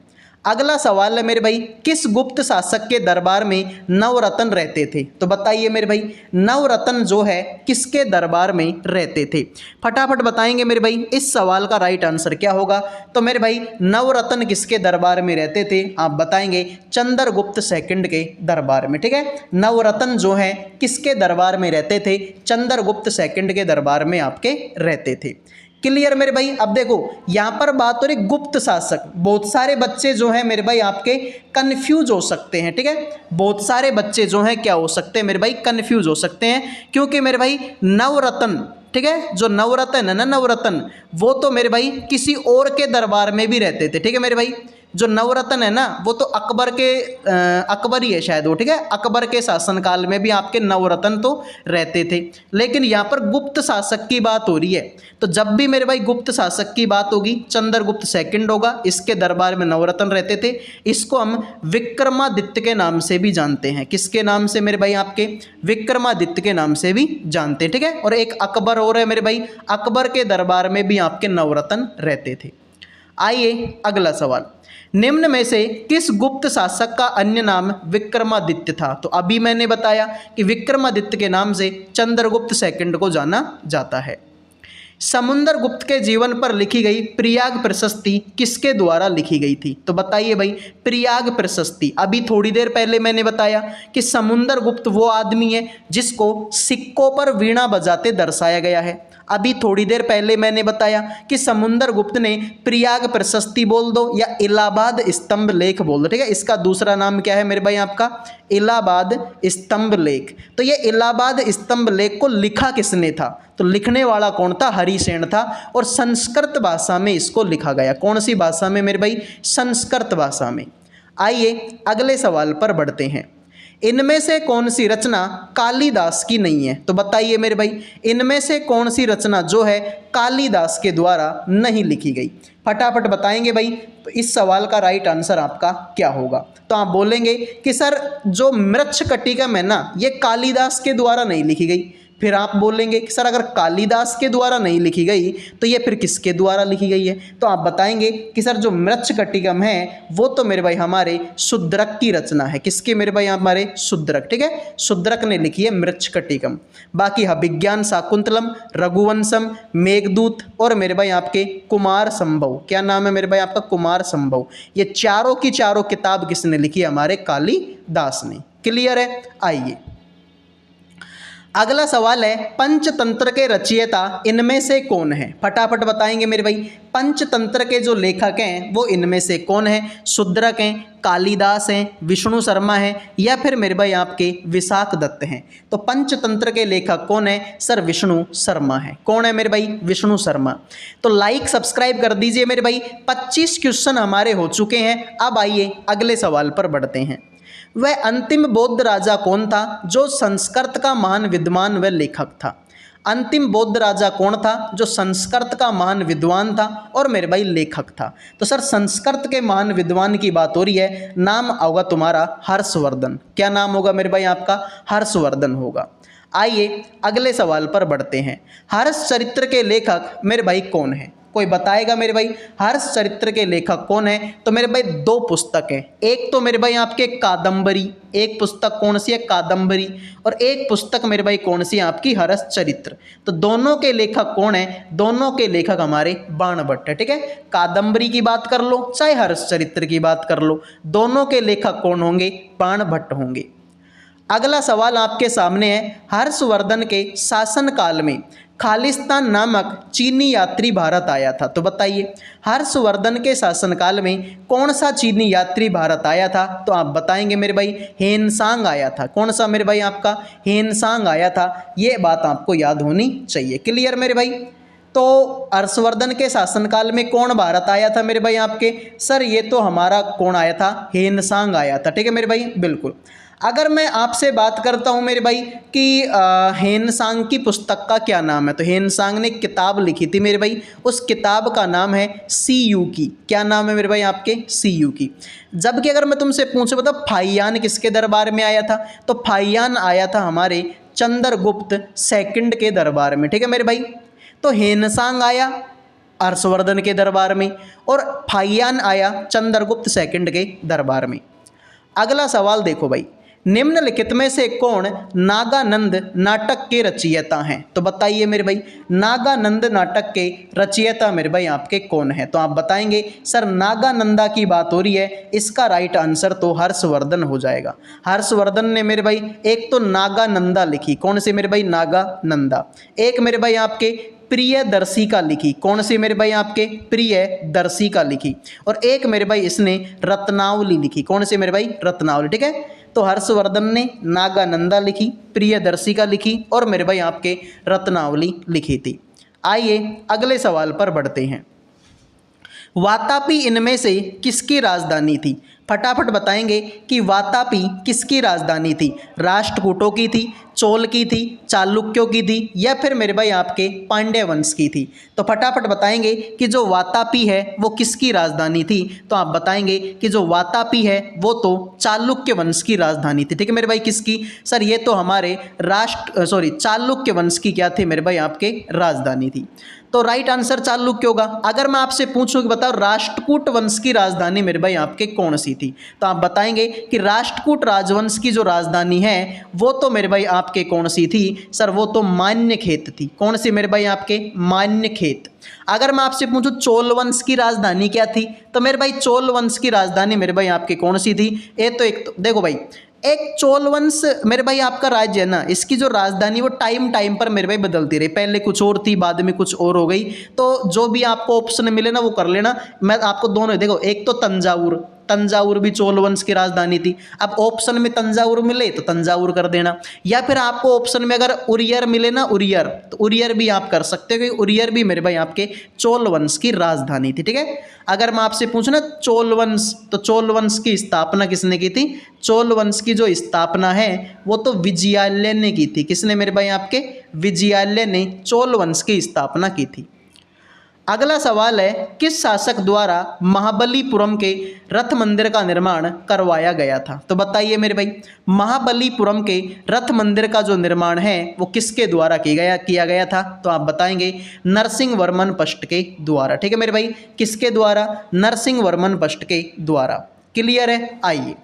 अगला सवाल है मेरे भाई, किस गुप्त शासक के दरबार में नवरत्न रहते थे? तो बताइए मेरे भाई, नवरत्न जो है किसके दरबार में रहते थे? फटाफट बताएंगे मेरे भाई, इस सवाल का राइट आंसर क्या होगा? तो मेरे भाई नवरत्न किसके दरबार में रहते थे? आप बताएंगे चंद्रगुप्त सेकंड के दरबार में। ठीक है, नवरत्न जो है किसके दरबार में रहते थे? चंद्रगुप्त सेकंड के दरबार में आपके रहते थे। क्लियर मेरे भाई? अब देखो यहाँ पर बात हो रही गुप्त शासक। बहुत सारे बच्चे जो हैं मेरे भाई आपके कंफ्यूज हो सकते हैं। ठीक है, बहुत सारे बच्चे जो हैं क्या हो सकते हैं मेरे भाई? कंफ्यूज हो सकते हैं, क्योंकि मेरे भाई नवरत्न, ठीक है, जो नवरत्न है ना, नवरत्न वो तो मेरे भाई किसी और के दरबार में भी रहते थे। ठीक है मेरे भाई, जो नवरत्न है ना वो तो अकबर ही है शायद वो। ठीक है, अकबर के शासनकाल में भी आपके नवरत्न तो रहते थे। लेकिन यहाँ पर गुप्त शासक की बात हो रही है, तो जब भी मेरे भाई गुप्त शासक की बात होगी चंद्रगुप्त सेकंड होगा, इसके दरबार में नवरत्न रहते थे। इसको हम विक्रमादित्य के नाम से भी जानते हैं। किसके नाम से मेरे भाई? आपके विक्रमादित्य के नाम से भी जानते हैं। ठीक है, और एक अकबर और है मेरे भाई, अकबर के दरबार में भी आपके नवरत्न रहते थे। आइए अगला सवाल, निम्न में से किस गुप्त शासक का अन्य नाम विक्रमादित्य था? तो अभी मैंने बताया कि विक्रमादित्य के नाम से चंद्रगुप्त सेकंड को जाना जाता है। समुद्रगुप्त के जीवन पर लिखी गई प्रयाग प्रशस्ति किसके द्वारा लिखी गई थी? तो बताइए भाई, प्रयाग प्रशस्ति अभी थोड़ी देर पहले मैंने बताया कि समुद्रगुप्त वो आदमी है जिसको सिक्कों पर वीणा बजाते दर्शाया गया है। अभी थोड़ी देर पहले मैंने बताया कि समुद्रगुप्त ने प्रयाग प्रशस्ति बोल दो या इलाहाबाद स्तंभ लेख बोल दो। ठीक है, इसका दूसरा नाम क्या है मेरे भाई? आपका इलाहाबाद स्तंभ लेख। तो ये इलाहाबाद स्तंभ लेख को लिखा किसने था? तो लिखने वाला कौन था? हरिसेन था, और संस्कृत भाषा में इसको लिखा गया। कौन सी भाषा में मेरे भाई? संस्कृत भाषा में। आइए अगले सवाल पर बढ़ते हैं। इनमें से कौन सी रचना कालिदास की नहीं है? तो बताइए मेरे भाई, इनमें से कौन सी रचना जो है कालिदास के द्वारा नहीं लिखी गई? फटाफट बताएंगे भाई, तो इस सवाल का राइट आंसर आपका क्या होगा? तो आप बोलेंगे कि सर जो मृच्छकटिकम है ना, ये कालिदास के द्वारा नहीं लिखी गई। फिर आप बोलेंगे कि सर अगर कालिदास के द्वारा नहीं लिखी गई तो ये फिर किसके द्वारा लिखी गई है? तो आप बताएंगे कि सर जो मृच्छकटिकम है वो तो मेरे भाई हमारे शूद्रक की रचना है। किसकी मेरे भाई? हमारे शूद्रक। ठीक है, शूद्रक ने लिखी है मृच्छकटिकम। बाकी अभिज्ञान शाकुंतलम, रघुवंशम, मेघदूत और मेरे भाई आपके कुमार संभव। क्या नाम है मेरे भाई आपका? कुमार संभव। ये चारों की चारों किताब किसने लिखी है? हमारे कालिदास ने। क्लियर है? आइए अगला सवाल है, पंचतंत्र के रचयिता इनमें से कौन है? फटाफट बताएंगे मेरे भाई, पंचतंत्र के जो लेखक हैं वो इनमें से कौन है? शूद्रक हैं, कालिदास हैं, विष्णु शर्मा हैं, या फिर मेरे भाई आपके विशाख दत्त हैं? तो पंचतंत्र के लेखक कौन है? सर विष्णु शर्मा है। कौन है मेरे भाई? विष्णु शर्मा। तो लाइक सब्सक्राइब कर दीजिए मेरे भाई। 25 क्वेश्चन हमारे हो चुके हैं। अब आइए अगले सवाल पर बढ़ते हैं। वह अंतिम बौद्ध राजा कौन था जो संस्कृत का महान विद्वान व लेखक था? अंतिम बौद्ध राजा कौन था जो संस्कृत का महान विद्वान था और मेरे भाई लेखक था? तो सर संस्कृत के महान विद्वान की बात हो रही है। नाम होगा तुम्हारा हर्षवर्धन। क्या नाम होगा मेरे भाई आपका? हर्षवर्धन होगा। आइए अगले सवाल पर बढ़ते हैं। हर्ष चरित्र के लेखक मेरे भाई कौन है? कोई बताएगा मेरे भाई हर्ष चरित्र के लेखक कौन है? तो मेरे भाई दो पुस्तक है। एक तो मेरे भाई आपके कादंबरी, एक पुस्तक कौन सी है? कादंबरी। और एक पुस्तक मेरे भाई कौन सी है? आपकी हर्ष चरित्र। तो दोनों के लेखक कौन है? दोनों के लेखक हमारे बाणभट्ट है। ठीक है, कादंबरी की बात कर लो चाहे हर्ष चरित्र की बात कर लो, दोनों के लेखक कौन होंगे? बाणभट्ट होंगे। अगला सवाल आपके सामने है, हर्षवर्धन के शासनकाल में खालिस्तान नामक चीनी यात्री भारत आया था। तो बताइए हर्षवर्धन के शासनकाल में कौन सा चीनी यात्री भारत आया था? तो आप बताएंगे मेरे भाई हेनसांग आया था। कौन सा मेरे भाई आपका? हेनसांग आया था। ये बात आपको याद होनी चाहिए। क्लियर मेरे भाई? तो हर्षवर्धन के शासनकाल में कौन भारत आया था मेरे भाई आपके? सर ये तो हमारा कौन आया था? हेनसांग आया था। ठीक है मेरे भाई, बिल्कुल। अगर मैं आपसे बात करता हूँ मेरे भाई कि हेनसांग की पुस्तक का क्या नाम है, तो हेनसांग ने किताब लिखी थी मेरे भाई, उस किताब का नाम है सीयू की। क्या नाम है मेरे भाई आपके? सीयू की। जबकि अगर मैं तुमसे पूछूं मतलब फाहियान किसके दरबार में आया था, तो फाहियान आया था हमारे चंद्रगुप्त सेकंड के दरबार में। ठीक है मेरे भाई, तो हेनसांग आया, हर्षवर्धन के दरबार में, और फाहियान आया चंद्रगुप्त सेकंड के दरबार में। अगला सवाल देखो भाई, निम्नलिखित में से कौन नागानंद नाटक के रचयिता हैं? तो बताइए मेरे भाई, नागानंद नाटक के रचयिता मेरे भाई आपके कौन है? तो आप बताएंगे सर नागानंदा की बात हो रही है, इसका राइट आंसर तो हर्षवर्धन हो जाएगा। हर्षवर्धन ने मेरे भाई एक तो नागानंदा लिखी, कौन सी मेरे भाई? नागानंदा। एक मेरे भाई आपके प्रियदर्शिका लिखी, कौन सी मेरे भाई आपके? प्रियदर्शिका लिखी। और एक मेरे भाई इसने रत्नावली लिखी, कौन सी मेरे भाई? रत्नावली। ठीक है, तो हर्षवर्धन ने नागानंदा लिखी, प्रियदर्शिका लिखी और मेरे भाई आपके रत्नावली लिखी थी। आइए अगले सवाल पर बढ़ते हैं। वातापी इनमें से किसकी राजधानी थी? फटाफट बताएंगे कि वातापी किसकी राजधानी थी? राष्ट्रकूटों की थी, चोल की थी, चालुक्यों की थी, या फिर मेरे भाई आपके पांड्य वंश की थी? तो फटाफट बताएंगे कि जो वातापी है वो किसकी राजधानी थी? तो आप बताएंगे कि जो वातापी है वो तो चालुक्य वंश की राजधानी थी। ठीक है मेरे भाई, किसकी? सर ये तो हमारे चालुक्य वंश की क्या थी मेरे भाई आपके? राजधानी थी। तो राइट आंसर चालुक्य होगा। अगर मैं आपसे पूछूं कि बताओ राष्ट्रकूट वंश की राजधानी मेरे भाई आपके कौन सी थी? तो आप बताएंगे कि राष्ट्रकूट राजवंश की जो राजधानी है वो तो मेरे भाई आपके कौन सी थी? सर वो तो मान्यखेत थी। कौन सी मेरे भाई आपके? मान्यखेत। अगर मैं आपसे पूछूं चोल वंश की राजधानी क्या थी? तो मेरे भाई चोल वंश की राजधानी मेरे भाई आपके कौन सी थी? एक तो देखो भाई, एक चोल वंश मेरे भाई आपका राज्य है ना, इसकी जो राजधानी वो टाइम टाइम पर मेरे भाई बदलती रही। पहले कुछ और थी, बाद में कुछ और हो गई। तो जो भी आपको ऑप्शन मिले ना वो कर लेना। मैं आपको दोनों देखो, एक तो तंजावुर भी चोल वंश की राजधानी थी। अब ऑप्शन में तंजावुर मिले तो तंजावुर कर देना, या फिर आपको ऑप्शन में अगर उरियर मिले ना, उरियर, तो उरियर भी आप कर सकते हो, क्योंकि उरियर भी मेरे भाई आपके चोल वंश की राजधानी थी। ठीक है, अगर मैं आपसे पूछूं ना चोल वंश, तो चोल वंश की स्थापना किसने की थी? चोल वंश की जो स्थापना है वो तो विजयालय ने की थी। किसने मेरे भाई आपके? विजयालय ने चोल वंश की स्थापना की थी। अगला सवाल है, किस शासक द्वारा महाबलीपुरम के रथ मंदिर का निर्माण करवाया गया था? तो बताइए मेरे भाई, महाबलीपुरम के रथ मंदिर का जो निर्माण है वो किसके द्वारा किया गया था? तो आप बताएंगे नरसिंह वर्मन फर्स्ट के द्वारा। ठीक है मेरे भाई, किसके द्वारा? नरसिंह वर्मन फर्स्ट के द्वारा। क्लियर है? आइए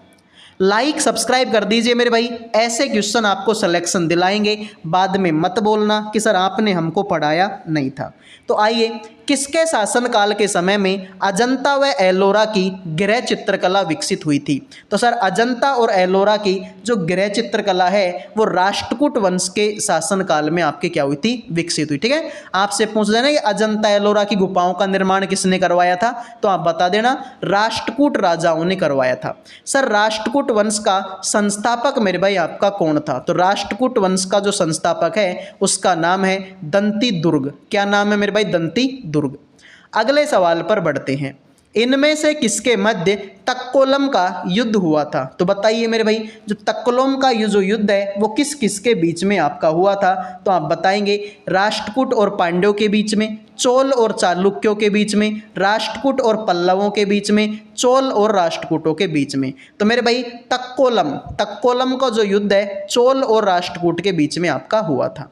लाइक सब्सक्राइब कर दीजिए मेरे भाई, ऐसे क्वेश्चन आपको सिलेक्शन दिलाएंगे। बाद में मत बोलना कि सर आपने हमको पढ़ाया नहीं था। तो आइए, किसके शासनकाल के समय में अजंता व एलोरा की गृह चित्रकला विकसित हुई थी? तो सर अजंता और एलोरा की जो गृह चित्रकला है वो राष्ट्रकूट वंश के शासनकाल में आपके क्या हुई थी? विकसित हुई। ठीक है, आपसे पूछ देना कि अजंता एलोरा की गुफाओं का निर्माण किसने करवाया था? तो आप बता देना राष्ट्रकूट राजाओं ने करवाया था। सर राष्ट्रकूट वंश का संस्थापक मेरे भाई आपका कौन था? तो राष्ट्रकूट वंश का जो संस्थापक है उसका नाम है दंती दुर्ग। क्या नाम है मेरे भाई? दंती दुर्ग। अगले सवाल पर बढ़ते हैं, इनमें से किसके मध्य तक्कोलम का युद्ध हुआ था? तो बताइए मेरे भाई, जो तक्कोलम का जो युद्ध है वो किस किस के बीच में आपका हुआ था? तो आप बताएंगे राष्ट्रकूट और पांड्यों के बीच में, चोल और चालुक्यों के बीच में, राष्ट्रकूट और पल्लवों के बीच में, चोल और राष्ट्रकूटों के बीच में। तो मेरे भाई तक्कोलम का जो युद्ध है चोल और राष्ट्रकूट के बीच में आपका हुआ था।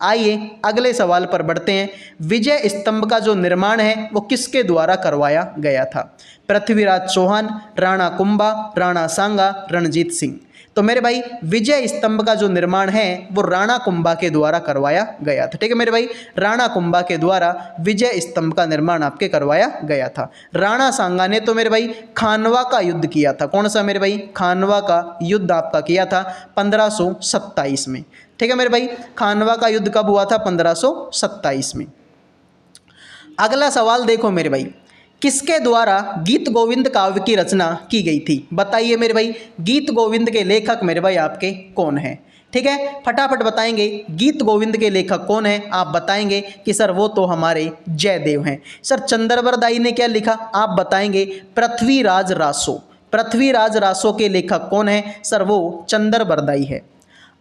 आइए अगले सवाल पर बढ़ते हैं, विजय स्तंभ का जो निर्माण है वो किसके द्वारा करवाया गया था? पृथ्वीराज चौहान, राणा कुंभा, राणा सांगा, रणजीत सिंह। तो मेरे भाई विजय स्तंभ का जो निर्माण है वो राणा कुंभा के द्वारा करवाया गया था। ठीक है मेरे भाई, राणा कुंभा के द्वारा विजय स्तंभ का निर्माण आपके करवाया गया था। राणा सांगा ने तो मेरे भाई खानवा का युद्ध किया था। कौन सा मेरे भाई? खानवा का युद्ध आपका किया था 1527 में। ठीक है मेरे भाई, खानवा का युद्ध कब हुआ था? 1527 में। अगला सवाल देखो मेरे भाई, किसके द्वारा गीत गोविंद काव्य की रचना की गई थी? बताइए मेरे भाई, गीत गोविंद के लेखक मेरे भाई आपके कौन है? ठीक है, फटाफट बताएंगे गीत गोविंद के लेखक कौन है? आप बताएंगे कि सर वो तो हमारे जयदेव हैं। सर चंद्रबरदाई ने क्या लिखा? आप बताएंगे पृथ्वीराज रासो। पृथ्वीराज रासो के लेखक कौन है? सर वो चंद्रबरदाई है।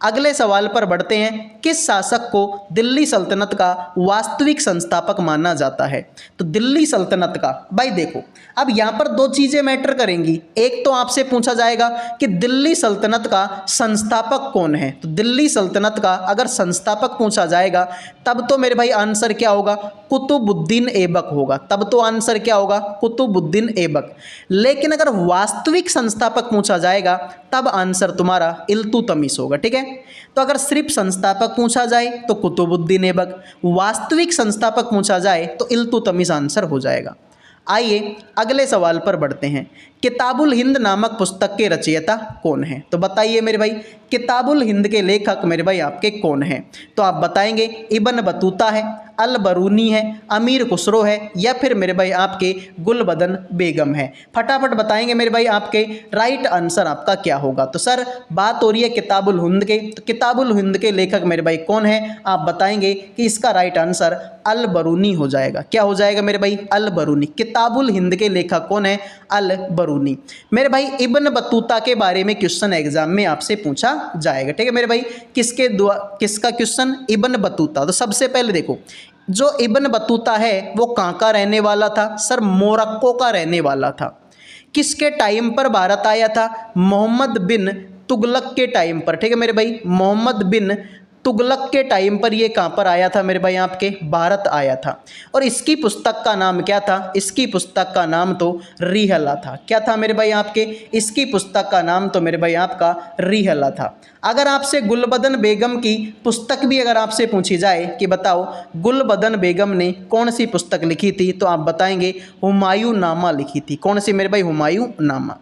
अगले सवाल पर बढ़ते हैं। किस शासक को दिल्ली सल्तनत का वास्तविक संस्थापक माना जाता है? तो दिल्ली सल्तनत का, भाई देखो अब यहाँ पर दो चीज़ें मैटर करेंगी। एक तो आपसे पूछा जाएगा कि दिल्ली सल्तनत का संस्थापक कौन है। तो दिल्ली सल्तनत का अगर संस्थापक पूछा जाएगा तब तो मेरे भाई आंसर क्या होगा? कुतुबुद्दीन ऐबक होगा। तब तो आंसर क्या होगा? कुतुबुद्दीन ऐबक। लेकिन अगर वास्तविक संस्थापक पूछा जाएगा तब आंसर तुम्हारा इल्तुतमिश होगा। ठीक है, तो अगर सिर्फ संस्थापक पूछा जाए तो कुतुबुद्दीन ऐबक, वास्तविक संस्थापक पूछा जाए तो इल्तुतमिश आंसर हो जाएगा। आइए अगले सवाल पर बढ़ते हैं। किताबुल हिंद नामक पुस्तक के रचयिता कौन है? तो बताइए मेरे भाई, किताबुल हिंद के लेखक मेरे भाई आपके कौन हैं? तो आप बताएंगे इब्न बतूता है, अल बरूनी है, अमीर खुसरो है, या फिर मेरे भाई आपके गुलबदन बेगम है। फटाफट बताएंगे मेरे भाई आपके राइट आंसर आपका क्या होगा। तो सर बात हो रही है किताबुल हिंद के, तो किताबुल हिंद के लेखक मेरे भाई कौन है? आप बताएंगे कि इसका राइट आंसर अल बरूनी हो जाएगा। क्या हो जाएगा मेरे भाई? अल बरूनी। किताबुल हिंद के लेखक कौन है? अल बरूनी। मेरे भाई इब्न बतूता के बारे में क्वेश्चन एग्जाम में आपसे पूछा जाएगा। ठीक है मेरे भाई, किसका क्वेश्चन? Ibn Battuta. तो सबसे पहले देखो, जो इब्न बतूता है वो कहाँ का रहने वाला था? सर मोरक्को का रहने वाला था। किसके टाइम पर भारत आया था? मोहम्मद बिन तुगलक के टाइम पर। ठीक है मेरे भाई, मोहम्मद बिन तुगलक के टाइम पर ये कहाँ पर आया था मेरे भाई? आपके भारत आया था। और इसकी पुस्तक का नाम क्या था? इसकी पुस्तक का नाम तो रिहला था। क्या था मेरे भाई आपके? इसकी पुस्तक का नाम तो मेरे भाई आपका रिहला था। अगर आपसे गुलबदन बेगम की पुस्तक भी अगर आपसे पूछी जाए कि बताओ गुलबदन बेगम ने कौन सी पुस्तक लिखी थी, तो आप बताएंगे हुमायूं नामा लिखी थी। कौन सी मेरे भाई? हुमायूं नामा।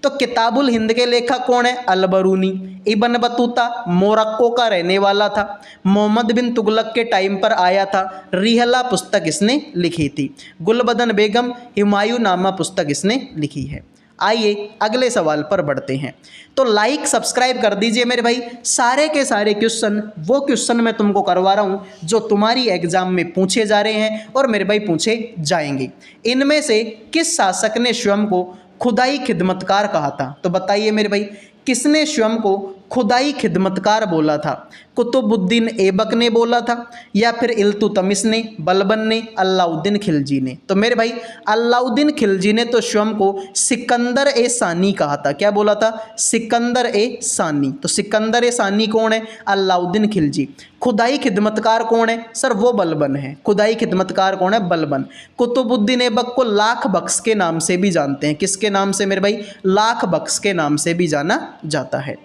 तो किताबुल हिंद के लेखक कौन है? अल बरूनी। इब्न बतूता मोरक्को का रहने वाला था, मोहम्मद बिन तुगलक के टाइम पर आया था, रिहला पुस्तक इसने लिखी थी, गुलबदन बेगम हुमायूं नामा पुस्तक इसने लिखी है। आइए अगले सवाल पर बढ़ते हैं। तो लाइक सब्सक्राइब कर दीजिए मेरे भाई। सारे के सारे क्वेश्चन वो क्वेश्चन मैं तुमको करवा रहा हूँ जो तुम्हारी एग्जाम में पूछे जा रहे हैं और मेरे भाई पूछे जाएंगे। इनमें से किस शासक ने स्वयं को खुदाई खिदमतकार कहा था? तो बताइए मेरे भाई, किसने स्वयं को खुदाई खिदमतकार बोला था? कुतुबुद्दीन ऐबक ने बोला था, या फिर इल्तुतमिश ने, बलबन ने, अलाउद्दीन खिलजी ने? तो मेरे भाई अलाउद्दीन खिलजी ने तो स्वयं को सिकंदर ए सानी कहा था। क्या बोला था? सिकंदर ए सानी। तो सिकंदर ए सानी कौन है? अलाउद्दीन खिलजी। खुदाई खिदमतकार कौन है? सर वो बलबन है। खुदाई खिदमतकार कौन है? बलबन। कुतुबुद्दीन ऐबक को लाख बख्श के नाम से भी जानते हैं। किसके नाम से मेरे भाई? लाख बख्श के नाम से भी जाना जाता है।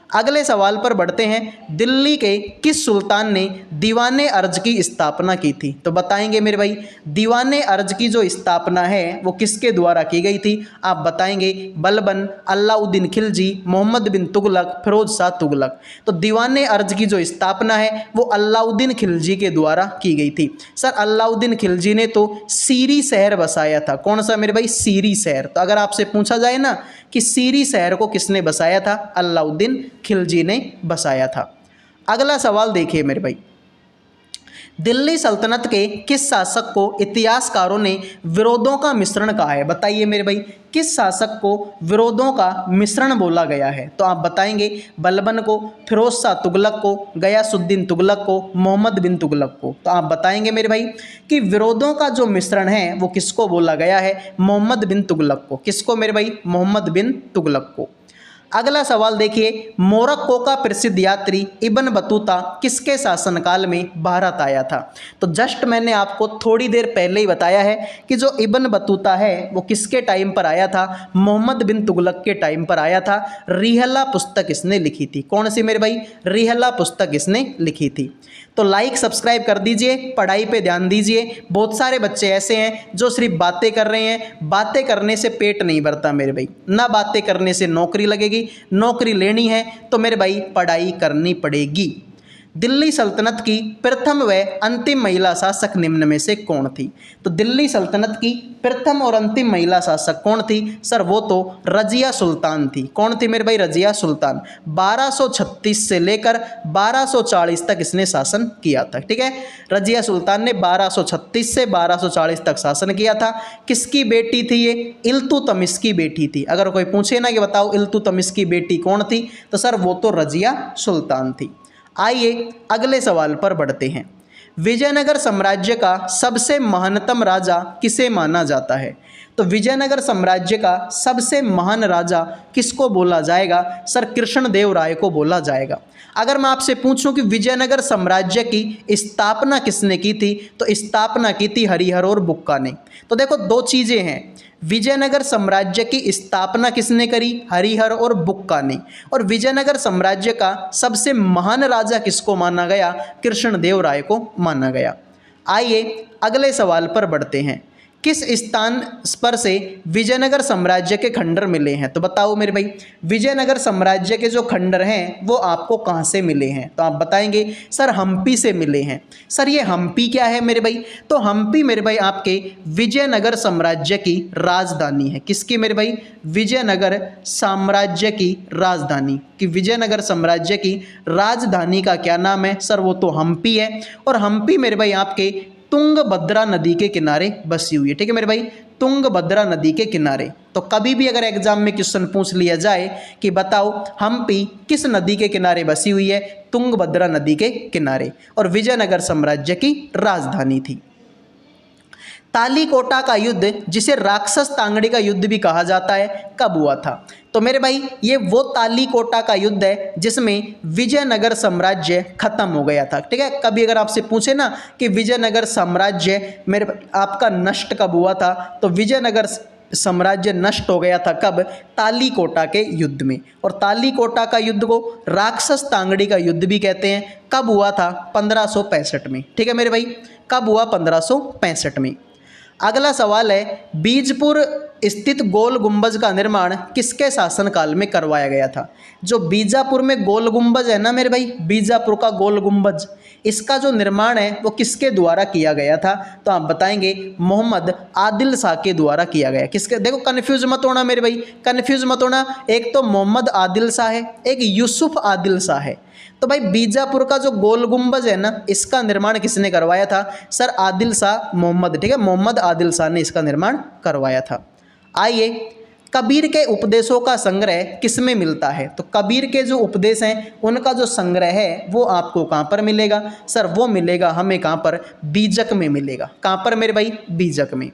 अगले सवाल पर बढ़ते हैं। दिल्ली के किस सुल्तान ने दीवाने अर्ज की स्थापना की थी? तो बताएंगे मेरे भाई, दीवाने अर्ज की जो स्थापना है वो किसके द्वारा की गई थी? आप बताएंगे बलबन, अलाउद्दीन खिलजी, मोहम्मद बिन तुगलक, फिरोज शाह तुगलक। तो दीवाने अर्ज की जो स्थापना है वो अलाउद्दीन खिलजी के द्वारा की गई थी। सर अलाउद्दीन खिलजी ने तो सीरी शहर बसाया था। कौन सा मेरे भाई? सीरी शहर। तो अगर आपसे पूछा जाए ना कि सीरी शहर को किसने बसाया था? अलाउद्दीन खिलजी ने बसाया था। अगला सवाल देखिए मेरे भाई, दिल्ली सल्तनत के किस शासक को इतिहासकारों ने विरोधों का मिश्रण कहा है? बताइए मेरे भाई, किस शासक को विरोधों का मिश्रण बोला गया है? तो आप बताएंगे बलबन को, फिरोज शाह तुगलक को, गयासुद्दीन तुगलक को, मोहम्मद बिन तुगलक को। तो आप बताएंगे मेरे भाई कि विरोधों का जो मिश्रण है वो किसको बोला गया है? मोहम्मद बिन तुगलक को। किसको मेरे भाई? मोहम्मद बिन तुगलक को। अगला सवाल देखिए, मोरक्को का प्रसिद्ध यात्री इब्न बतूता किसके शासनकाल में भारत आया था? तो जस्ट मैंने आपको थोड़ी देर पहले ही बताया है कि जो इब्न बतूता है वो किसके टाइम पर आया था? मोहम्मद बिन तुगलक के टाइम पर आया था। रिहला पुस्तक इसने लिखी थी। कौन सी मेरे भाई? रिहला पुस्तक इसने लिखी थी। तो लाइक सब्सक्राइब कर दीजिए, पढ़ाई पे ध्यान दीजिए। बहुत सारे बच्चे ऐसे हैं जो सिर्फ बातें कर रहे हैं। बातें करने से पेट नहीं भरता मेरे भाई, ना बातें करने से नौकरी लगेगी। नौकरी लेनी है तो मेरे भाई पढ़ाई करनी पड़ेगी। दिल्ली सल्तनत की प्रथम व अंतिम महिला शासक निम्न में से कौन थी? तो दिल्ली सल्तनत की प्रथम और अंतिम महिला शासक कौन थी? सर वो तो रजिया सुल्तान थी। कौन थी मेरे भाई? रजिया सुल्तान। 1236 से लेकर 1240 तक इसने शासन किया था। ठीक है, रजिया सुल्तान ने 1236 से 1240 तक शासन किया था। किसकी बेटी थी ये? इल्तुतमिश की बेटी थी। अगर कोई पूछे ना कि बताओ इल्तुतमिश की बेटी कौन थी, तो सर वो तो रजिया सुल्तान थी। आइए अगले सवाल पर बढ़ते हैं। विजयनगर साम्राज्य का सबसे महानतम राजा किसे माना जाता है? तो विजयनगर साम्राज्य का सबसे महान राजा किसको बोला जाएगा? सर कृष्णदेव राय को बोला जाएगा। अगर मैं आपसे पूछूं कि विजयनगर साम्राज्य की स्थापना किसने की थी, तो स्थापना की थी हरिहर और बुक्का ने। तो देखो दो चीज़ें हैं, विजयनगर साम्राज्य की स्थापना किसने करी? हरिहर और बुक्का ने। और विजयनगर साम्राज्य का सबसे महान राजा किसको माना गया? कृष्णदेव राय को माना गया। आइए अगले सवाल पर बढ़ते हैं। किस स्थान पर से विजयनगर साम्राज्य के खंडर मिले हैं? तो बताओ मेरे भाई, विजयनगर साम्राज्य के जो खंडर हैं वो आपको कहाँ से मिले हैं? तो आप बताएंगे सर हम्पी से मिले हैं। सर ये हम्पी क्या है मेरे भाई? तो हम्पी मेरे भाई आपके विजयनगर साम्राज्य की राजधानी है। किसकी मेरे भाई? विजयनगर साम्राज्य की राजधानी। कि विजयनगर साम्राज्य की राजधानी का क्या नाम है? सर वो तो हम्पी है। और हम्पी मेरे भाई आपके तुंगभद्रा नदी के किनारे बसी हुई है। ठीक है मेरे भाई, तुंगभद्रा नदी के किनारे। तो कभी भी अगर एग्जाम में क्वेश्चन पूछ लिया जाए कि बताओ हम्पी किस नदी के किनारे बसी हुई है? तुंगभद्रा नदी के किनारे। और विजयनगर साम्राज्य की राजधानी थी। तालीकोटा का युद्ध, जिसे राक्षस तांगड़ी का युद्ध भी कहा जाता है, कब हुआ था? तो मेरे भाई ये वो तालीकोटा का युद्ध है जिसमें विजयनगर साम्राज्य खत्म हो गया था। ठीक है, कभी अगर आपसे पूछे ना कि विजयनगर साम्राज्य मेरे आपका नष्ट कब हुआ था, तो विजयनगर साम्राज्य नष्ट हो गया था कब? तालीकोटा के युद्ध में। और तालीकोटा का युद्ध को राक्षस तांगड़ी का युद्ध भी कहते हैं। कब हुआ था? 1565 में। ठीक है मेरे भाई, कब हुआ? 1565 में। अगला सवाल है, बीजपुर स्थित गोल गुंबज का निर्माण किसके शासनकाल में करवाया गया था? जो बीजापुर में गोल गुंबज है ना मेरे भाई, बीजापुर का गोल गुंबज, इसका जो निर्माण है वो किसके द्वारा किया गया था? तो आप बताएंगे मोहम्मद आदिल शाह के द्वारा किया गया। किसके? देखो कन्फ्यूज मत होना मेरे भाई, कन्फ्यूज मत होना। एक तो मोहम्मद आदिल शाह है, एक यूसुफ आदिल शाह है। तो भाई बीजापुर का जो गोल गुंबज है ना, इसका निर्माण किसने करवाया था? सर आदिल शाह मोहम्मद। ठीक है, मोहम्मद आदिल शाह ने इसका निर्माण करवाया था। आइए, कबीर के उपदेशों का संग्रह किसमें मिलता है? तो कबीर के जो उपदेश हैं उनका जो संग्रह है वो आपको कहाँ पर मिलेगा? सर वो मिलेगा हमें कहाँ पर? बीजक में मिलेगा। कहाँ पर मेरे भाई? बीजक में।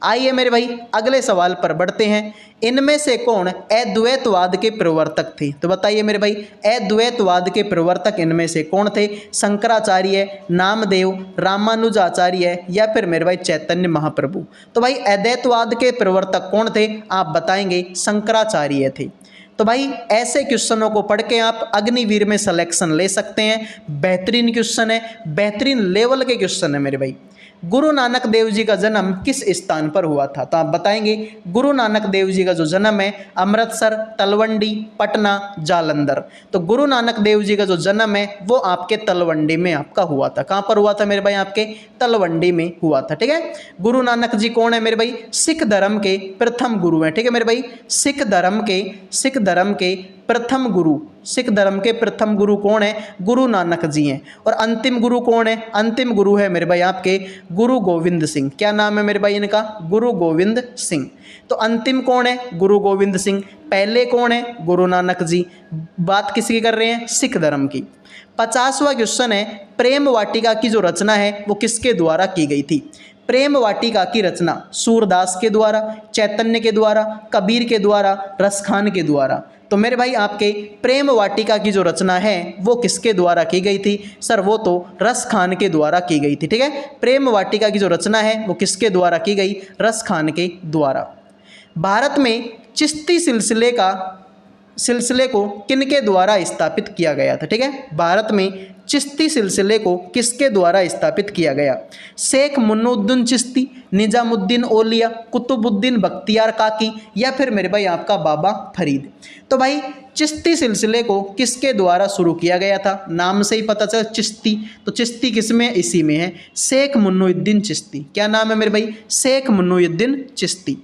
आइए मेरे भाई अगले सवाल पर बढ़ते हैं। इनमें से कौन अद्वैतवाद के प्रवर्तक थे? तो बताइए मेरे भाई, अद्वैतवाद के प्रवर्तक इनमें से कौन थे? शंकराचार्य, नामदेव, रामानुजाचार्य या फिर मेरे भाई चैतन्य महाप्रभु? तो भाई अद्वैतवाद के प्रवर्तक कौन थे? आप बताएंगे शंकराचार्य थे। तो भाई ऐसे क्वेश्चनों को पढ़ के आप अग्निवीर में सिलेक्शन ले सकते हैं। बेहतरीन क्वेश्चन है, बेहतरीन लेवल के क्वेश्चन है मेरे भाई। गुरु नानक देव जी का जन्म किस स्थान पर हुआ था? तो आप बताएंगे गुरु नानक देव जी का जो जन्म है अमृतसर, तलवंडी, पटना, जालंधर। तो गुरु नानक देव जी का जो जन्म है वो आपके तलवंडी में आपका हुआ था। कहाँ पर हुआ था मेरे भाई? आपके तलवंडी में हुआ था। ठीक है, गुरु नानक जी कौन है मेरे भाई? सिख धर्म के प्रथम गुरु हैं। ठीक है मेरे भाई, सिख धर्म के प्रथम गुरु, सिख धर्म के प्रथम गुरु कौन है? गुरु नानक जी हैं। और अंतिम गुरु कौन है? अंतिम गुरु है मेरे भाई आपके गुरु गोविंद सिंह। क्या नाम है मेरे भाई इनका? गुरु गोविंद सिंह। तो अंतिम कौन है? गुरु गोविंद सिंह। पहले कौन है? गुरु नानक जी। बात किसकी कर रहे हैं? सिख धर्म की। 50वां क्वेश्चन है, प्रेम वाटिका की जो रचना है वो किसके द्वारा की गई थी? प्रेम वाटिका की रचना सूरदास के द्वारा, चैतन्य के द्वारा, कबीर के द्वारा, रसखान के द्वारा। तो मेरे भाई आपके प्रेम वाटिका की जो रचना है वो किसके द्वारा की गई थी? सर वो तो रसखान के द्वारा की गई थी। ठीक है, प्रेम वाटिका की जो रचना है वो किसके द्वारा की गई? रसखान के द्वारा। भारत में चिश्ती सिलसिले को किनके द्वारा स्थापित किया गया था? ठीक है, भारत में चिश्ती सिलसिले को किसके द्वारा स्थापित किया गया? शेख मुन्नुद्दीन चिश्ती, निजामुद्दीन औलिया, कुतुबुद्दीन बख्तियार काकी या फिर मेरे भाई आपका बाबा फरीद। तो भाई चिश्ती सिलसिले को किसके द्वारा शुरू किया गया था? नाम से ही पता चला चिश्ती, तो चिश्ती किस में? इसी में है, शेख मुन्नुद्दीन चिश्ती। क्या नाम है मेरे भाई? शेख मुन्नुद्दीन चिश्ती।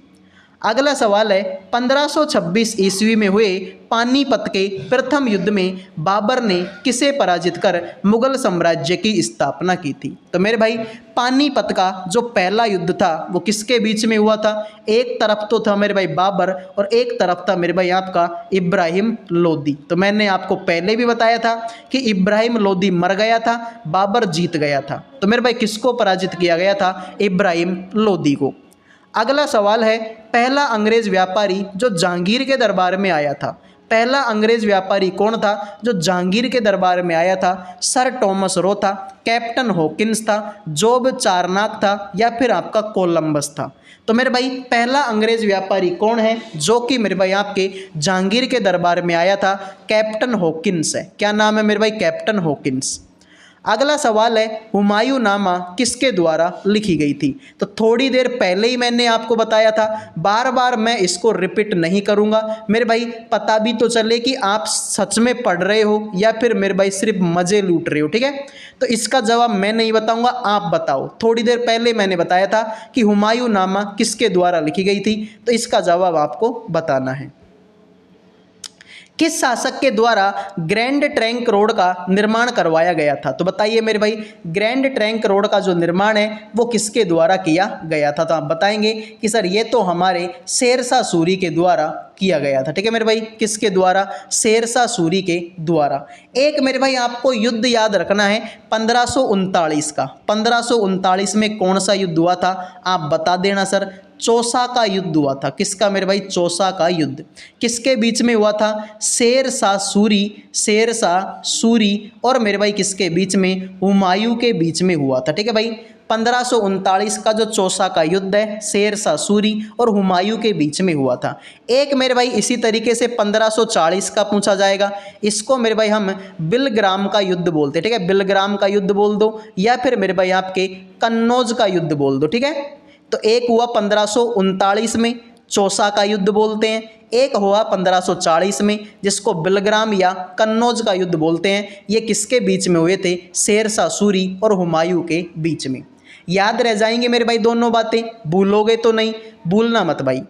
अगला सवाल है 1526 ईस्वी में हुए पानीपत के प्रथम युद्ध में बाबर ने किसे पराजित कर मुगल साम्राज्य की स्थापना की थी? तो मेरे भाई पानीपत का जो पहला युद्ध था वो किसके बीच में हुआ था? एक तरफ तो था मेरे भाई बाबर और एक तरफ था मेरे भाई आपका इब्राहिम लोदी। तो मैंने आपको पहले भी बताया था कि इब्राहिम लोदी मर गया था, बाबर जीत गया था। तो मेरे भाई किसको पराजित किया गया था? इब्राहिम लोदी को। अगला सवाल है पहला अंग्रेज व्यापारी जो जहांगीर के दरबार में आया था। पहला अंग्रेज व्यापारी कौन था जो जहांगीर के दरबार में आया था? सर टॉमस रो था, कैप्टन हॉकिंस था, जॉब चारनाक था या फिर आपका कोलंबस था? तो मेरे भाई पहला अंग्रेज व्यापारी कौन है जो कि मेरे भाई आपके जहांगीर के दरबार में आया था? कैप्टन हॉकिंस है। क्या नाम है मेरे भाई? Captain Hawkins. अगला सवाल है हुमायूं नामा किसके द्वारा लिखी गई थी? तो थोड़ी देर पहले ही मैंने आपको बताया था, बार बार मैं इसको रिपीट नहीं करूंगा। मेरे भाई पता भी तो चले कि आप सच में पढ़ रहे हो या फिर मेरे भाई सिर्फ मजे लूट रहे हो, ठीक है? तो इसका जवाब मैं नहीं बताऊंगा, आप बताओ। थोड़ी देर पहले मैंने बताया था कि हुमायूं नामा किसके द्वारा लिखी गई थी, तो इसका जवाब आपको बताना है। किस शासक के द्वारा ग्रैंड ट्रंक रोड का निर्माण करवाया गया था? तो बताइए मेरे भाई ग्रैंड ट्रंक रोड का जो निर्माण है वो किसके द्वारा किया गया था? तो आप बताएंगे कि सर ये तो हमारे शेरशाह सूरी के द्वारा किया गया था। ठीक है मेरे भाई, किसके द्वारा? शेरशाह सूरी के द्वारा। एक मेरे भाई आपको युद्ध याद रखना है 1539 का। 1539 में कौन सा युद्ध हुआ था? आप बता देना सर। चौसा का युद्ध हुआ था। किसका मेरे भाई? चौसा का युद्ध। किसके बीच में हुआ था? शेरशाह सूरी और मेरे भाई किसके बीच में? हुमायूं के बीच में हुआ था। ठीक है भाई, 1539 का जो चौसा का युद्ध है शेरशाह सूरी और हुमायूं के बीच में हुआ था। एक मेरे भाई इसी तरीके से 1540 का पूछा जाएगा। इसको मेरे भाई हम बिलग्राम का युद्ध बोलते हैं। ठीक है, बिलग्राम का युद्ध बोल दो या फिर मेरे भाई आपके कन्नौज का युद्ध बोल दो। ठीक है, तो एक हुआ 1539 में, चौसा का युद्ध बोलते हैं। एक हुआ 1540 में जिसको बिलग्राम या कन्नौज का युद्ध बोलते हैं। ये किसके बीच में हुए थे? शेरशाह सूरी और हुमायूं के बीच में। याद रह जाएंगे मेरे भाई दोनों बातें, भूलोगे तो नहीं, भूलना मत भाई।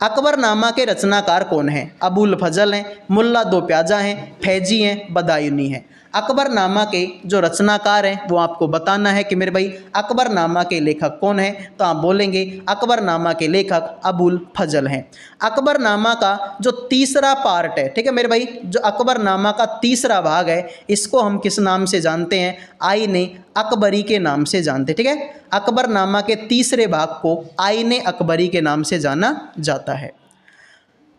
अकबरनामा के रचनाकार कौन है? अबुल फजल हैं, मुल्ला दो प्याजा हैं, फैजी हैं, बदायूनी हैं। अकबरनामा के जो रचनाकार हैं वो आपको बताना है कि मेरे भाई अकबरनामा के लेखक कौन है? तो आप बोलेंगे अकबरनामा के लेखक अबुल फजल हैं। अकबरनामा का जो तीसरा पार्ट है, ठीक है मेरे भाई, जो अकबरनामा का तीसरा भाग है इसको हम किस नाम से जानते हैं? आईने अकबरी के नाम से जानते हैं। ठीक है, अकबरनामा के तीसरे भाग को आईने अकबरी के नाम से जाना जाता है।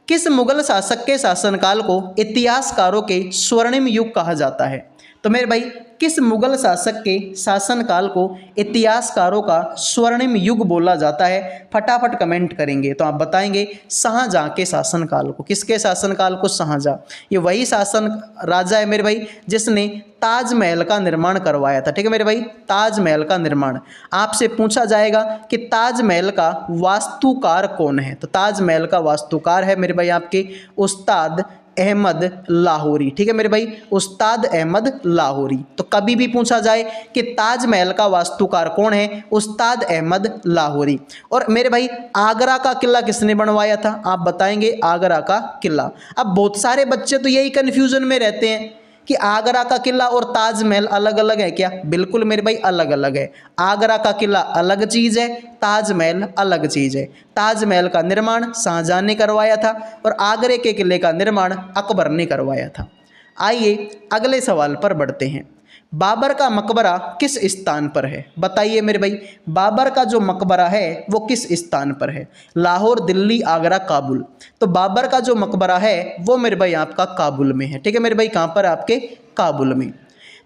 किस मुगल शासक के शासनकाल को इतिहासकारों के स्वर्णिम युग कहा जाता है? तो मेरे भाई किस मुगल शासक के शासनकाल को इतिहासकारों का स्वर्णिम युग बोला जाता है? फटाफट कमेंट करेंगे तो आप बताएंगे शाहजहां के शासनकाल को। किसके शासनकाल को? शाहजहां। ये वही शासन राजा है मेरे भाई जिसने ताजमहल का निर्माण करवाया था। ठीक है मेरे भाई, ताजमहल का निर्माण। आपसे पूछा जाएगा कि ताजमहल का वास्तुकार कौन है? तो ताजमहल का वास्तुकार है मेरे भाई आपके उस्ताद अहमद लाहौरी। ठीक है मेरे भाई, उस्ताद अहमद लाहौरी। तो कभी भी पूछा जाए कि ताजमहल का वास्तुकार कौन है? उस्ताद अहमद लाहौरी। और मेरे भाई आगरा का किला किसने बनवाया था? आप बताएंगे आगरा का किला। अब बहुत सारे बच्चे तो यही कन्फ्यूजन में रहते हैं कि आगरा का किला और ताजमहल अलग अलग है क्या? बिल्कुल मेरे भाई अलग अलग है। आगरा का किला अलग चीज़ है, ताजमहल अलग चीज़ है। ताजमहल का निर्माण शाहजहां ने करवाया था और आगरे के किले का निर्माण अकबर ने करवाया था। आइए अगले सवाल पर बढ़ते हैं। बाबर का मकबरा किस स्थान पर है? बताइए मेरे भाई, बाबर का जो मकबरा है वो किस स्थान पर है? लाहौर, दिल्ली, आगरा, काबुल। तो बाबर का जो मकबरा है वो मेरे भाई आपका काबुल में है। ठीक है मेरे भाई, कहाँ पर? आपके काबुल में।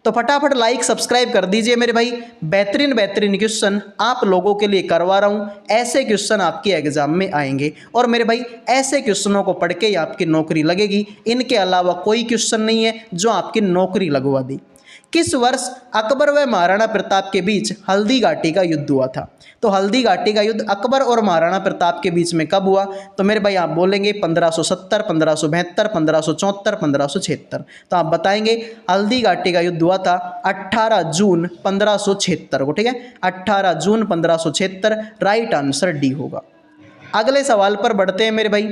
तो फटाफट लाइक सब्सक्राइब कर दीजिए मेरे भाई। बेहतरीन बेहतरीन क्वेश्चन आप लोगों के लिए करवा रहा हूँ। ऐसे क्वेश्चन आपके एग्जाम में आएंगे और मेरे भाई ऐसे क्वेश्चनों को पढ़ के आपकी नौकरी लगेगी। इनके अलावा कोई क्वेश्चन नहीं है जो आपकी नौकरी लगवा दी। किस वर्ष अकबर व महाराणा प्रताप के बीच हल्दी घाटी का युद्ध हुआ था? तो हल्दी घाटी का युद्ध अकबर और महाराणा प्रताप के बीच में कब हुआ? तो मेरे भाई आप बोलेंगे 1570, 1572, 1574, 1576। तो आप बताएंगे हल्दी घाटी का युद्ध हुआ था 18 जून 1576 को, ठीक है, 18 जून 1576, राइट आंसर डी होगा। अगले सवाल पर बढ़ते हैं मेरे भाई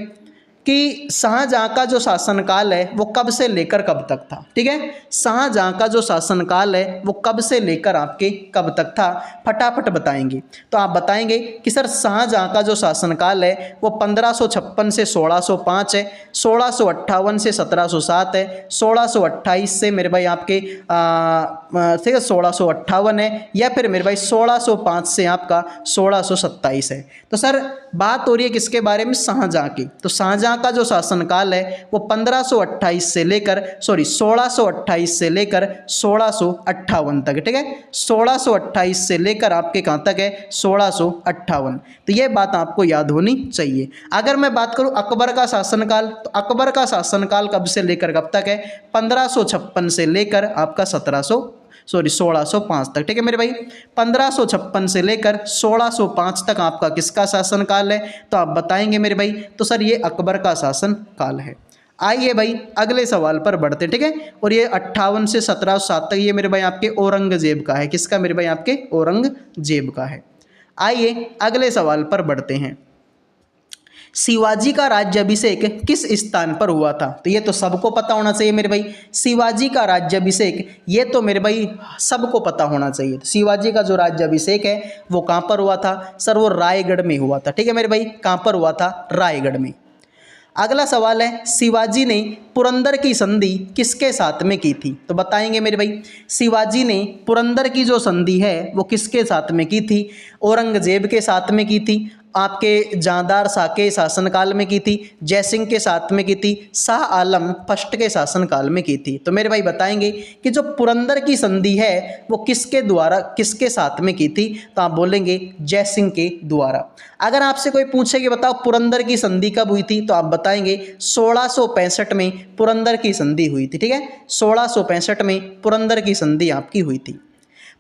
कि शाहजहां का जो शासनकाल है वो कब से लेकर कब तक था? ठीक है, शाहजहां का जो शासनकाल है वो कब से लेकर आपके कब तक था? फटाफट बताएंगे। तो आप बताएंगे कि सर शाहजहां का जो शासनकाल है वो 1556 से 1605 है, 1658 से 1707 है, 1628 से मेरे भाई आपके ठीक है 1658 है, या फिर मेरे भाई 1605 से आपका 1627 है। तो सर बात हो रही है किसके बारे में? शाहजहां की। तो शाहजहां का जो शासनकाल है वो 1528 से लेकर 1628 से लेकर 1658 तक, ठीक है, 1628 से लेकर आपके कहाँ तक है? 1658। तो ये बात आपको याद होनी चाहिए। अगर मैं बात करूं अकबर का शासनकाल, तो अकबर का शासनकाल कब से लेकर कब तक है? 1556 से लेकर आपका 1605 तक, ठीक है मेरे भाई, 1556 से लेकर 1605 तक आपका किसका शासनकाल है? तो आप बताएंगे मेरे भाई, तो सर ये अकबर का शासनकाल है। आइए भाई अगले सवाल पर बढ़ते, ठीक है, और ये 58 से 1707 तक ये मेरे भाई आपके औरंगजेब का है। किसका मेरे भाई? आपके औरंगजेब का है। आइए अगले सवाल पर बढ़ते हैं। शिवाजी का राज्याभिषेक किस स्थान पर हुआ था? तो ये तो सबको पता होना चाहिए मेरे भाई। शिवाजी का राज्याभिषेक ये तो मेरे भाई सबको पता होना चाहिए। शिवाजी का जो राज्याभिषेक है वो कहाँ पर हुआ था? सर वो रायगढ़ में हुआ था, ठीक है मेरे भाई, कहाँ पर हुआ था? रायगढ़ में। अगला सवाल है शिवाजी ने पुरंदर की संधि किसके साथ में की थी? तो बताएंगे मेरे भाई, शिवाजी ने पुरंदर की जो संधि है वो किसके साथ में की थी? औरंगजेब के साथ में की थी, आपके जहांदार शाह के शासनकाल में की थी, जयसिंह के साथ में की थी, शाह आलम फर्स्ट के शासनकाल में की थी। तो मेरे भाई बताएंगे कि जो पुरंदर की संधि है वो किसके द्वारा किसके साथ में की थी? तो आप बोलेंगे जयसिंह के द्वारा। अगर आपसे कोई पूछे कि बताओ पुरंदर की संधि कब हुई थी, तो आप बताएंगे 1665 में पुरंदर की संधि हुई थी, ठीक है, 1665 में पुरंदर की संधि आपकी हुई थी।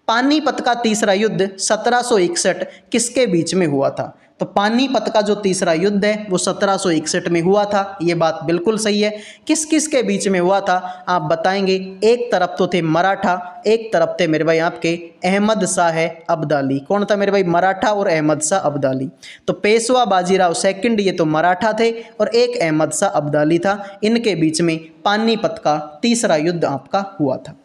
पानीपत का तीसरा युद्ध 1761 किसके बीच में हुआ था? तो पानीपत का जो तीसरा युद्ध है वो 1761 में हुआ था, ये बात बिल्कुल सही है। किस किस के बीच में हुआ था? आप बताएंगे एक तरफ तो थे मराठा, एक तरफ थे मेरे भाई आपके अहमद शाह अब्दाली। कौन था मेरे भाई? मराठा और अहमद शाह अब्दाली। तो पेशवा बाजीराव सेकंड ये तो मराठा थे और एक अहमद शाह अब्दाली था, इनके बीच में पानीपत का तीसरा युद्ध आपका हुआ था।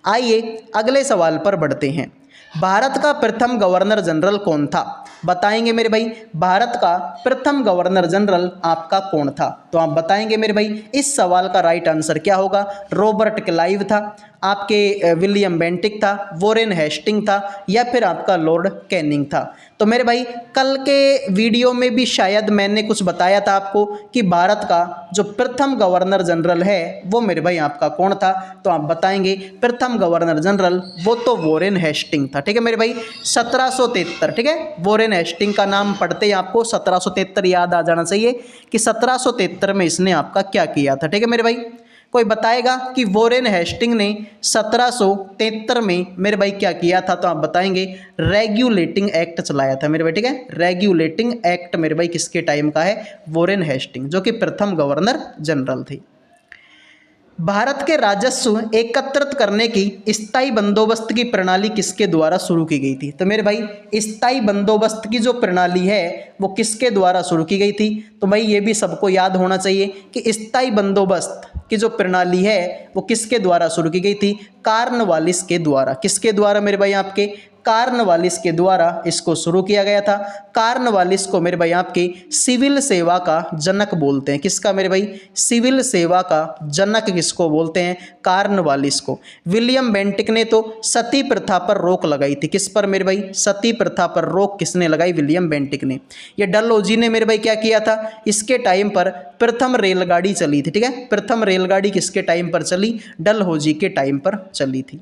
आइए अगले सवाल पर बढ़ते हैं। भारत का प्रथम गवर्नर जनरल कौन था? बताएंगे मेरे भाई, भारत का प्रथम गवर्नर जनरल आपका कौन था? तो आप बताएंगे मेरे भाई, इस सवाल का राइट आंसर क्या होगा? रॉबर्ट क्लाइव था, आपके विलियम बेंटिक था, वॉरेन हेस्टिंग था, या फिर आपका लॉर्ड कैनिंग था। तो मेरे भाई कल के वीडियो में भी शायद मैंने कुछ बताया था आपको कि भारत का जो प्रथम गवर्नर जनरल है वो मेरे भाई आपका कौन था? तो आप बताएंगे प्रथम गवर्नर जनरल वो तो वॉरेन हेस्टिंग था, ठीक है मेरे भाई, 1773, ठीक है, वॉरेन हेस्टिंग का नाम पढ़ते ही आपको 1773 याद आ जाना चाहिए कि 1773 में इसने आपका क्या किया था, ठीक है मेरे भाई। कोई बताएगा कि वॉरेन हेस्टिंग ने 1773 में मेरे भाई क्या किया था? तो आप बताएंगे रेगुलेटिंग एक्ट चलाया था मेरे भाई, ठीक है, रेगुलेटिंग एक्ट मेरे भाई किसके टाइम का है? वॉरेन हेस्टिंग, जो कि प्रथम गवर्नर जनरल थे। भारत के राजस्व एकत्रित करने की स्थायी बंदोबस्त की प्रणाली किसके द्वारा शुरू की गई थी? तो मेरे भाई स्थायी बंदोबस्त की जो प्रणाली है वो किसके द्वारा शुरू की गई थी? तो भाई ये भी सबको याद होना चाहिए कि स्थायी बंदोबस्त की जो प्रणाली है वो किसके द्वारा शुरू की गई थी? कॉर्नवालिस के द्वारा। किसके द्वारा मेरे भाई? आपके कॉर्नवालिस के द्वारा इसको शुरू किया गया था। कॉर्नवालिस को मेरे भाई आपके सिविल सेवा का जनक बोलते हैं। किसका मेरे भाई? सिविल सेवा का जनक किसको बोलते हैं? कॉर्नवालिस को। विलियम बेंटिक ने तो सती प्रथा पर रोक लगाई थी। किस पर मेरे भाई? सती प्रथा पर रोक किसने लगाई? विलियम बेंटिक ने। ये डलहौजी ने मेरे भाई क्या किया था? इसके टाइम पर प्रथम रेलगाड़ी चली थी, ठीक है, प्रथम रेलगाड़ी किसके टाइम पर चली? डलहौजी के टाइम पर चली थी।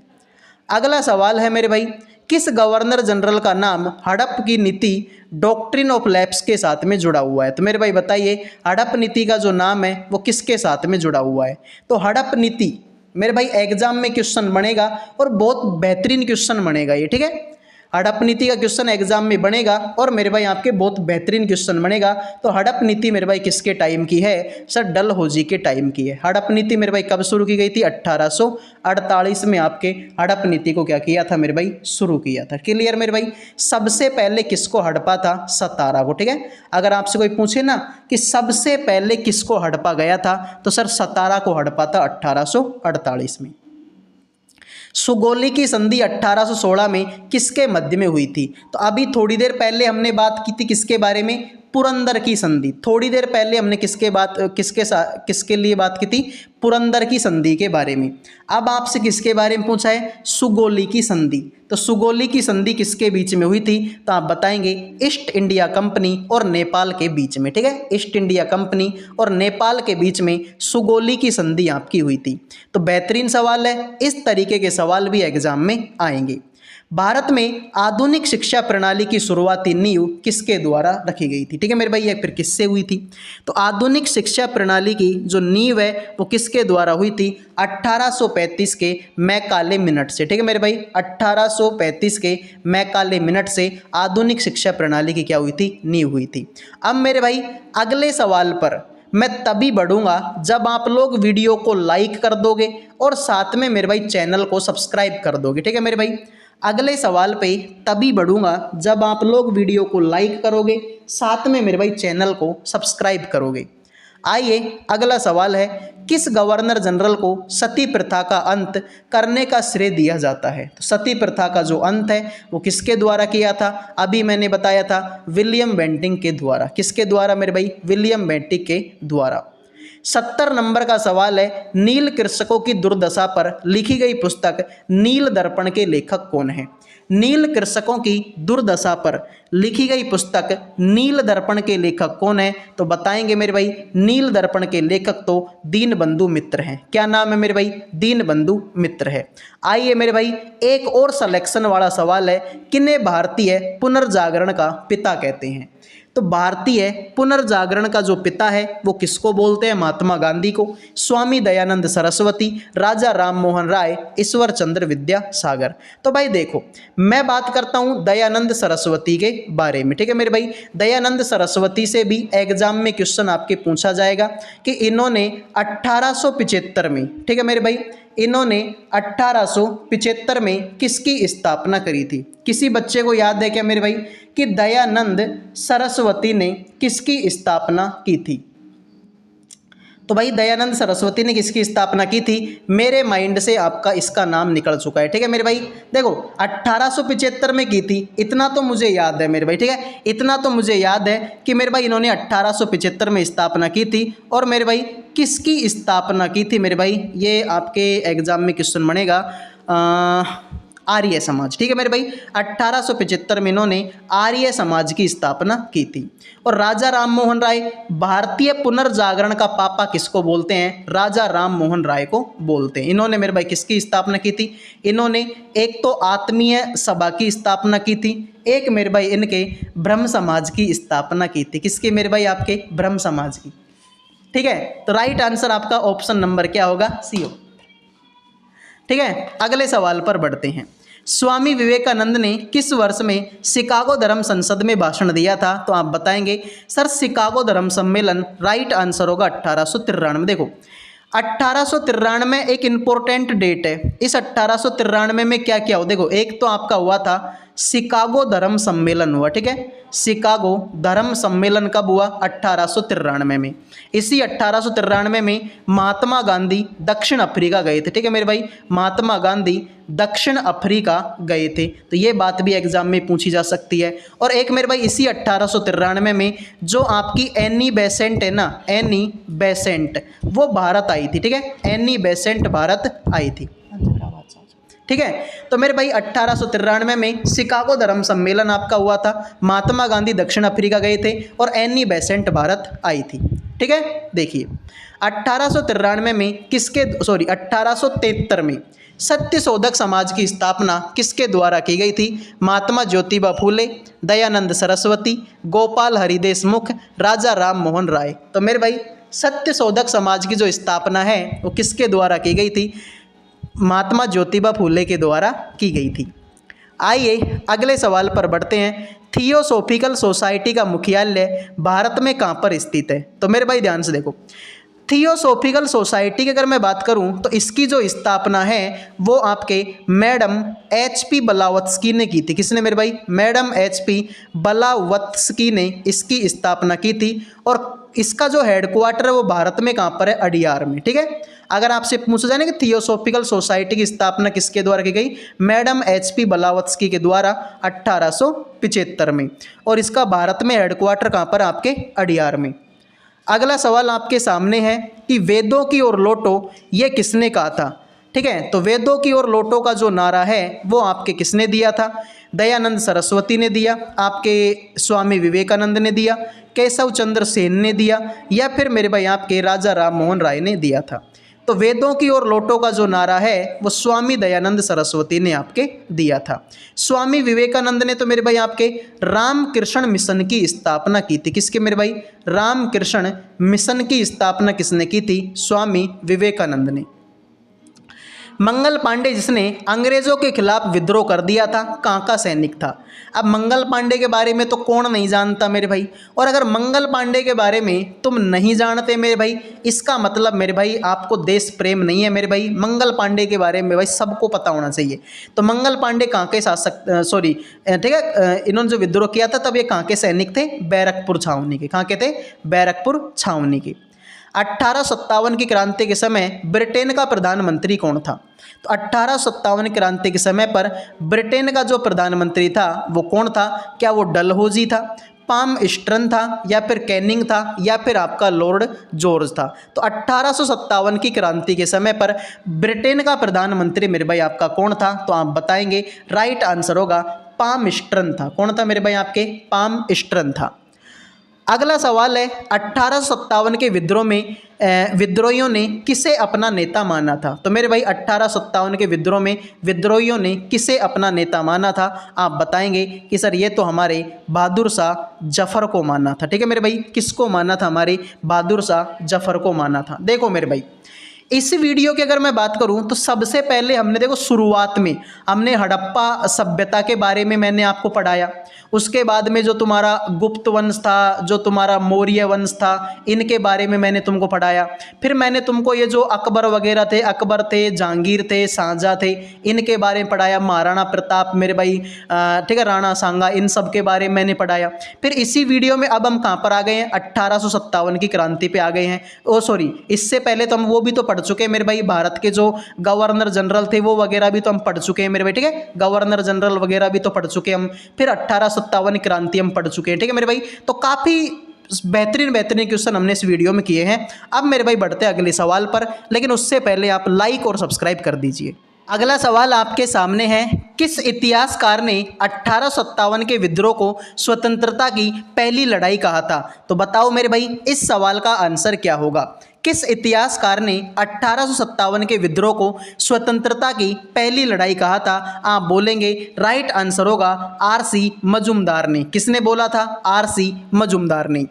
अगला सवाल है मेरे भाई, किस गवर्नर जनरल का नाम हड़प की नीति डॉक्ट्रिन ऑफ लैप्स के साथ में जुड़ा हुआ है? तो मेरे भाई बताइए हड़प नीति का जो नाम है वो किसके साथ में जुड़ा हुआ है? तो हड़प नीति मेरे भाई एग्जाम में क्वेश्चन बनेगा और बहुत बेहतरीन क्वेश्चन बनेगा ये, ठीक है। हड़प नीति का क्वेश्चन एग्जाम में बनेगा और मेरे भाई आपके बहुत बेहतरीन क्वेश्चन बनेगा। तो हड़प नीति मेरे भाई किसके टाइम की है? सर डलहौजी के टाइम की है। हड़प नीति मेरे भाई कब शुरू की गई थी? 1848 में आपके हड़प नीति को क्या किया था मेरे भाई? शुरू किया था। क्लियर मेरे भाई? सबसे पहले किसको हड़पा था? सतारा को, ठीक है। अगर आपसे कोई पूछे ना कि सबसे पहले किसको हड़पा गया था, तो सर सतारा को हड़पा था 1848 में। सुगोली की संधि 1816 में किसके मध्य में हुई थी? तो अभी थोड़ी देर पहले हमने बात की थी किसके बारे में? पुरंदर की संधि। थोड़ी देर पहले हमने किसके लिए बात की थी? पुरंदर की संधि के बारे में। अब आपसे किसके बारे में पूछा है? सुगोली की संधि। तो सुगोली की संधि किसके बीच में हुई थी? तो आप बताएंगे ईस्ट इंडिया कंपनी और नेपाल के बीच में, ठीक है। ईस्ट इंडिया कंपनी और नेपाल के बीच में सुगोली की संधि आपकी हुई थी। तो बेहतरीन सवाल है, इस तरीके के सवाल भी एग्जाम में आएंगे। भारत में आधुनिक शिक्षा प्रणाली की शुरुआती नींव किसके द्वारा रखी गई थी? ठीक है मेरे भाई, ये फिर किससे हुई थी? तो आधुनिक शिक्षा प्रणाली की जो नींव है वो किसके द्वारा हुई थी? 1835 के मैकाले मिनट से, ठीक है मेरे भाई। 1835 के मैकाले मिनट से आधुनिक शिक्षा प्रणाली की क्या हुई थी? नींव हुई थी। अब मेरे भाई अगले सवाल पर मैं तभी बढ़ूंगा जब आप लोग वीडियो को लाइक कर दोगे और साथ में मेरे भाई चैनल को सब्सक्राइब कर दोगे, ठीक है मेरे भाई। अगले सवाल पे तभी बढ़ूंगा जब आप लोग वीडियो को लाइक करोगे, साथ में मेरे भाई चैनल को सब्सक्राइब करोगे। आइए अगला सवाल है, किस गवर्नर जनरल को सती प्रथा का अंत करने का श्रेय दिया जाता है? तो सती प्रथा का जो अंत है वो किसके द्वारा किया था? अभी मैंने बताया था विलियम बेंटिंक के द्वारा। किसके द्वारा मेरे भाई? विलियम बेंटिंक के द्वारा। 70 नंबर का सवाल है, नील कृषकों की दुर्दशा पर लिखी गई पुस्तक नील दर्पण के लेखक कौन है? नील कृषकों की दुर्दशा पर लिखी गई पुस्तक नील दर्पण के लेखक कौन है? तो बताएंगे मेरे भाई नील दर्पण के लेखक तो दीनबंधु मित्र हैं। क्या नाम है मेरे भाई? दीनबंधु मित्र है। आइए मेरे भाई एक और सिलेक्शन वाला सवाल है, किन्हें भारतीय पुनर्जागरण का पिता कहते हैं? तो भारतीय पुनर्जागरण का जो पिता है वो किसको बोलते हैं? महात्मा गांधी को, स्वामी दयानंद सरस्वती, राजा राम मोहन राय, ईश्वर चंद्र विद्यासागर। तो भाई देखो मैं बात करता हूँ दयानंद सरस्वती के बारे में, ठीक है मेरे भाई। दयानंद सरस्वती से भी एग्जाम में क्वेश्चन आपके पूछा जाएगा कि इन्होंने 1875 में, ठीक है मेरे भाई, इन्होंने 1875 में किसकी स्थापना करी थी? किसी बच्चे को याद है क्या मेरे भाई कि दयानंद सरस्वती ने किसकी स्थापना की थी? तो भाई दयानंद सरस्वती ने किसकी स्थापना की थी? मेरे माइंड से आपका इसका नाम निकल चुका है, ठीक है मेरे भाई। देखो 1875 में की थी, इतना तो मुझे याद है मेरे भाई, ठीक है। इतना तो मुझे याद है कि मेरे भाई इन्होंने 1875 में स्थापना की थी। और मेरे भाई किसकी स्थापना की थी मेरे भाई? ये आपके एग्जाम में क्वेश्चन बनेगा आर्य समाज, ठीक है मेरे भाई। 1875 में इन्होंने आर्य समाज की स्थापना की थी। और राजा राम मोहन राय, भारतीय पुनर्जागरण का पापा किसको बोलते हैं? राजा राम मोहन राय को बोलते हैं। इन्होंने मेरे भाई किसकी स्थापना की थी? इन्होंने एक तो आत्मीय सभा की स्थापना की थी, एक मेरे भाई इनके ब्रह्म समाज की स्थापना की थी। किसकी मेरे भाई? आपके ब्रह्म समाज की, ठीक है। तो राइट आंसर आपका ऑप्शन नंबर क्या होगा? सी हो, ठीक है। अगले सवाल पर बढ़ते हैं। स्वामी विवेकानंद ने किस वर्ष में शिकागो धर्म संसद में भाषण दिया था? तो आप बताएंगे सर शिकागो धर्म सम्मेलन, राइट आंसर होगा 1893। देखो 1893 एक इंपॉर्टेंट डेट है। इस 1893 में क्या क्या हो? देखो एक तो आपका हुआ था शिकागो धर्म सम्मेलन हुआ, ठीक है। शिकागो धर्म सम्मेलन कब हुआ? 1893 में। इसी 1893 में महात्मा गांधी दक्षिण अफ्रीका गए थे, ठीक है मेरे भाई। महात्मा गांधी दक्षिण अफ्रीका गए थे। तो ये बात भी एग्जाम में पूछी जा सकती है। और एक मेरे भाई इसी 1893 में जो आपकी एनी बेसेंट है ना, एनी बेसेंट, वो भारत आई थी, ठीक है। एनी बेसेंट भारत आई थी, ठीक है। तो मेरे भाई 1893 में शिकागो धर्म सम्मेलन आपका हुआ था। महात्मा गांधी दक्षिण अफ्रीका गए थे और एनी बेसेंट भारत आई थी, ठीक है। देखिए 1893 में 1873 में सत्यशोधक समाज की स्थापना किसके द्वारा की गई थी? महात्मा ज्योतिबा फूले, दयानंद सरस्वती, गोपाल हरि देशमुख, राजा राम मोहन राय। तो मेरे भाई सत्यशोधक समाज की जो स्थापना है वो किसके द्वारा की गई थी? महात्मा ज्योतिबा फूले के द्वारा की गई थी। आइए अगले सवाल पर बढ़ते हैं। थियोसॉफिकल सोसाइटी का मुख्यालय भारत में कहाँ पर स्थित है? तो मेरे भाई ध्यान से देखो, थियोसॉफिकल सोसाइटी की अगर मैं बात करूं तो इसकी जो स्थापना है वो आपके मैडम एच.पी. ब्लावत्स्की ने की थी। किसने मेरे भाई? Madam HP. ब्लावत्स्की ने इसकी स्थापना की थी। और इसका जो हेडक्वार्टर है वो भारत में कहाँ पर है? अडियार में। ठीक है, अगर आपसे पूछा जाए ना कि थियोसॉफिकल सोसाइटी की स्थापना किसके द्वारा की गई? Madam HP. ब्लावत्स्की के द्वारा 1875 में। और इसका भारत में हेडक्वार्टर कहाँ पर? आपके अडियार में। अगला सवाल आपके सामने है कि वेदों की ओर लौटो ये किसने कहा था? ठीक है, तो वेदों की ओर लौटो का जो नारा है वो आपके किसने दिया था? दयानंद सरस्वती ने दिया, आपके स्वामी विवेकानंद ने दिया, केशव चंद्र सेन ने दिया, या फिर मेरे भाई आपके राजा राम मोहन राय ने दिया था। तो वेदों की ओर लौटो का जो नारा है वो स्वामी दयानंद सरस्वती ने आपके दिया था। स्वामी विवेकानंद ने तो मेरे भाई आपके रामकृष्ण मिशन की स्थापना की थी। किसके मेरे भाई? रामकृष्ण मिशन की स्थापना किसने की थी? स्वामी विवेकानंद ने। मंगल पांडे जिसने अंग्रेजों के खिलाफ विद्रोह कर दिया था, कहाँ का सैनिक था? अब मंगल पांडे के बारे में तो कौन नहीं जानता मेरे भाई। और अगर मंगल पांडे के बारे में तुम नहीं जानते मेरे भाई, इसका मतलब मेरे भाई आपको देश प्रेम नहीं है मेरे भाई। मंगल पांडे के बारे में भाई सबको पता होना चाहिए। तो मंगल पांडे कहाँ के शासक, सॉरी ठीक है, इन्होंने जो विद्रोह किया था तब ये कहाँ के सैनिक थे? बैरकपुर छावनी के। कहाँ के थे? बैरकपुर छावनी के। 1857 की क्रांति के समय ब्रिटेन का प्रधानमंत्री कौन था? तो 1857 क्रांति के समय पर ब्रिटेन का जो प्रधानमंत्री था वो कौन था? क्या वो डलहौजी था, पाम स्ट्रन था, या फिर कैनिंग था, या फिर आपका लॉर्ड जॉर्ज था? तो 1857 की क्रांति के समय पर ब्रिटेन का प्रधानमंत्री मेरे भाई आपका कौन था? तो आप बताएंगे, राइट आंसर होगा पाम स्ट्रन था। कौन था मेरे भाई आपके? पाम स्ट्रन था। अगला सवाल है, 1857 के विद्रोह में विद्रोहियों ने किसे अपना नेता माना था? तो मेरे भाई 1857 के विद्रोह में विद्रोहियों ने किसे अपना नेता माना था? आप बताएंगे कि सर ये तो हमारे बहादुर शाह जफर को माना था। ठीक है मेरे भाई, किसको माना था? हमारे बहादुर शाह जफर को माना था। देखो मेरे भाई, इस वीडियो की अगर मैं बात करूं तो सबसे पहले हमने देखो शुरुआत में हमने हड़प्पा सभ्यता के बारे में मैंने आपको पढ़ाया। उसके बाद में जो तुम्हारा गुप्त वंश था, जो तुम्हारा मौर्य वंश था, इनके बारे में मैंने तुमको पढ़ाया। फिर मैंने तुमको ये जो अकबर वगैरह थे, अकबर थे, जहांगीर थे, शाहजहाँ थे, इनके बारे में पढ़ाया। महाराणा प्रताप मेरे भाई, ठीक है, राणा सांगा, इन सब के बारे में मैंने पढ़ाया। फिर इसी वीडियो में अब हम कहाँ पर आ गए हैं? 1857 की क्रांति पे आ गए हैं। ओ सॉरी, इससे पहले तो हम वो भी तो पढ़ चुके हैं मेरे भाई, भारत के जो गवर्नर जनरल थे वो वगैरह भी तो हम पढ़ चुके हैं मेरे भाई। ठीक है, गवर्नर जनरल वगैरह भी तो पढ़ चुके हैं हम। फिर 1857 क्रांति हम पढ़ चुके हैं। ठीक है मेरे भाई, तो काफ़ी बेहतरीन क्वेश्चन हमने इस वीडियो में किए हैं। अब मेरे भाई बढ़ते हैं अगले सवाल पर, लेकिन उससे पहले आप लाइक और सब्सक्राइब कर दीजिए। अगला सवाल आपके सामने है, किस इतिहासकार ने 1857 के विद्रोह को स्वतंत्रता की पहली लड़ाई कहा था? तो बताओ मेरे भाई, इस सवाल का आंसर क्या होगा? किस इतिहासकार ने 1857 के विद्रोह को स्वतंत्रता की पहली लड़ाई कहा था? आप बोलेंगे, राइट आंसर होगा आर.सी. मजूमदार ने। किसने बोला था? आर.सी. मजूमदार ने।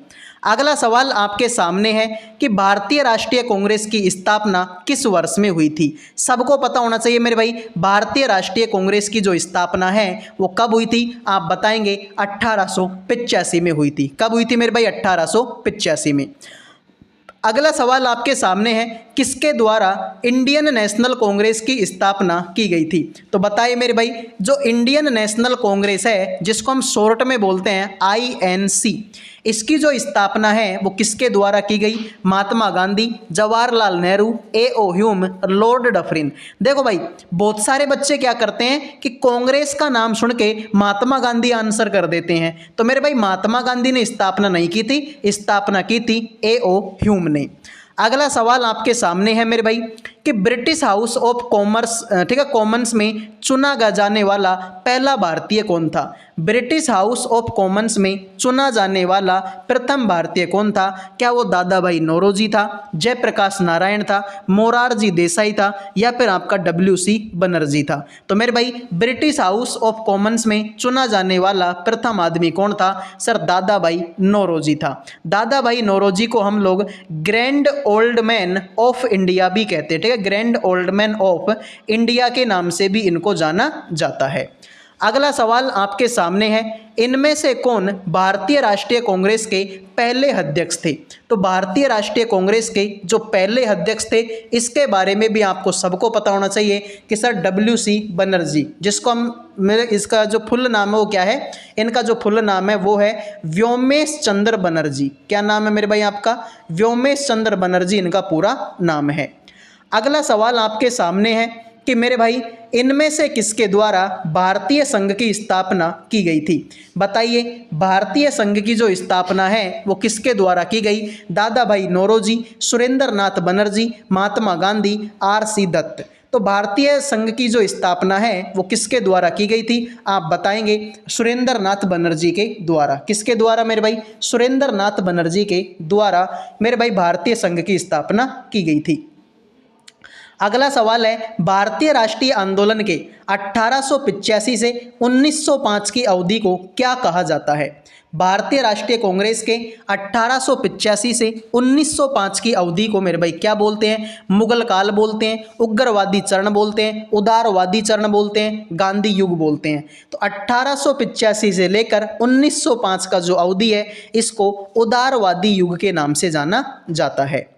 अगला सवाल आपके सामने है कि भारतीय राष्ट्रीय कांग्रेस की स्थापना किस वर्ष में हुई थी? सबको पता होना चाहिए मेरे भाई, भारतीय राष्ट्रीय कांग्रेस की जो स्थापना है वो कब हुई थी? आप बताएंगे 1885 में हुई थी। कब हुई थी मेरे भाई? 1885 में। अगला सवाल आपके सामने है, किसके द्वारा इंडियन नेशनल कांग्रेस की स्थापना की गई थी? तो बताइए मेरे भाई, जो इंडियन नेशनल कांग्रेस है जिसको हम शॉर्ट में बोलते हैं INC, इसकी जो स्थापना है वो किसके द्वारा की गई? Mahatma Gandhi, Jawaharlal Nehru, A.O. Hume, Lord Dufferin. देखो भाई, बहुत सारे बच्चे क्या करते हैं कि कांग्रेस का नाम सुन के महात्मा गांधी आंसर कर देते हैं। तो मेरे भाई महात्मा गांधी ने स्थापना नहीं की थी, स्थापना की थी A.O. ह्यूम ने। अगला सवाल आपके सामने है मेरे भाई कि ब्रिटिश हाउस ऑफ कॉमर्स, ठीक है, कॉमन्स में चुना जाने वाला पहला भारतीय कौन था? ब्रिटिश हाउस ऑफ कॉमन्स में चुना जाने वाला प्रथम भारतीय कौन था? क्या वो दादा भाई नौरोजी था, जयप्रकाश नारायण था, मोरारजी देसाई था, या फिर आपका WC बनर्जी था? तो मेरे भाई ब्रिटिश हाउस ऑफ कॉमन्स में चुना जाने वाला प्रथम आदमी कौन था? सर दादा भाई नौरोजी था। दादा भाई नौरोजी को हम लोग grand old man of India भी कहते हैं। ठीक है, ठीक है, grand old man of India के नाम से भी इनको जाना जाता है। अगला सवाल आपके सामने है, इनमें से कौन भारतीय राष्ट्रीय कांग्रेस के पहले अध्यक्ष थे? तो भारतीय राष्ट्रीय कांग्रेस के जो पहले अध्यक्ष थे इसके बारे में भी आपको सबको पता होना चाहिए कि सर WC बनर्जी, जिसको हम मेरे इसका जो फुल नाम है वो क्या है, इनका जो फुल नाम है वो है व्योमेश चंद्र बनर्जी। क्या नाम है मेरे भाई आपका? व्योमेश चंद्र बनर्जी इनका पूरा नाम है। अगला सवाल आपके सामने है कि मेरे भाई इनमें से किसके द्वारा भारतीय संघ की स्थापना की गई थी? बताइए, भारतीय संघ की जो स्थापना है वो किसके द्वारा की गई? दादा भाई नौरोजी, सुरेंद्र नाथ बनर्जी, महात्मा गांधी, RC दत्त। तो भारतीय संघ की जो स्थापना है वो किसके द्वारा की गई थी? आप बताएंगे सुरेंद्र नाथ बनर्जी के द्वारा। किसके द्वारा मेरे भाई? सुरेंद्र नाथ बनर्जी के द्वारा मेरे भाई भारतीय संघ की स्थापना की गई थी। अगला सवाल है, भारतीय राष्ट्रीय आंदोलन के 1885 से 1905 की अवधि को क्या कहा जाता है? भारतीय राष्ट्रीय कांग्रेस के 1885 से 1905 की अवधि को मेरे भाई क्या बोलते हैं? मुगल काल बोलते हैं, उग्रवादी चरण बोलते हैं, उदारवादी चरण बोलते हैं, गांधी युग बोलते हैं। तो 1885 से लेकर 1905 का जो अवधि है इसको उदारवादी युग के नाम से जाना जाता है।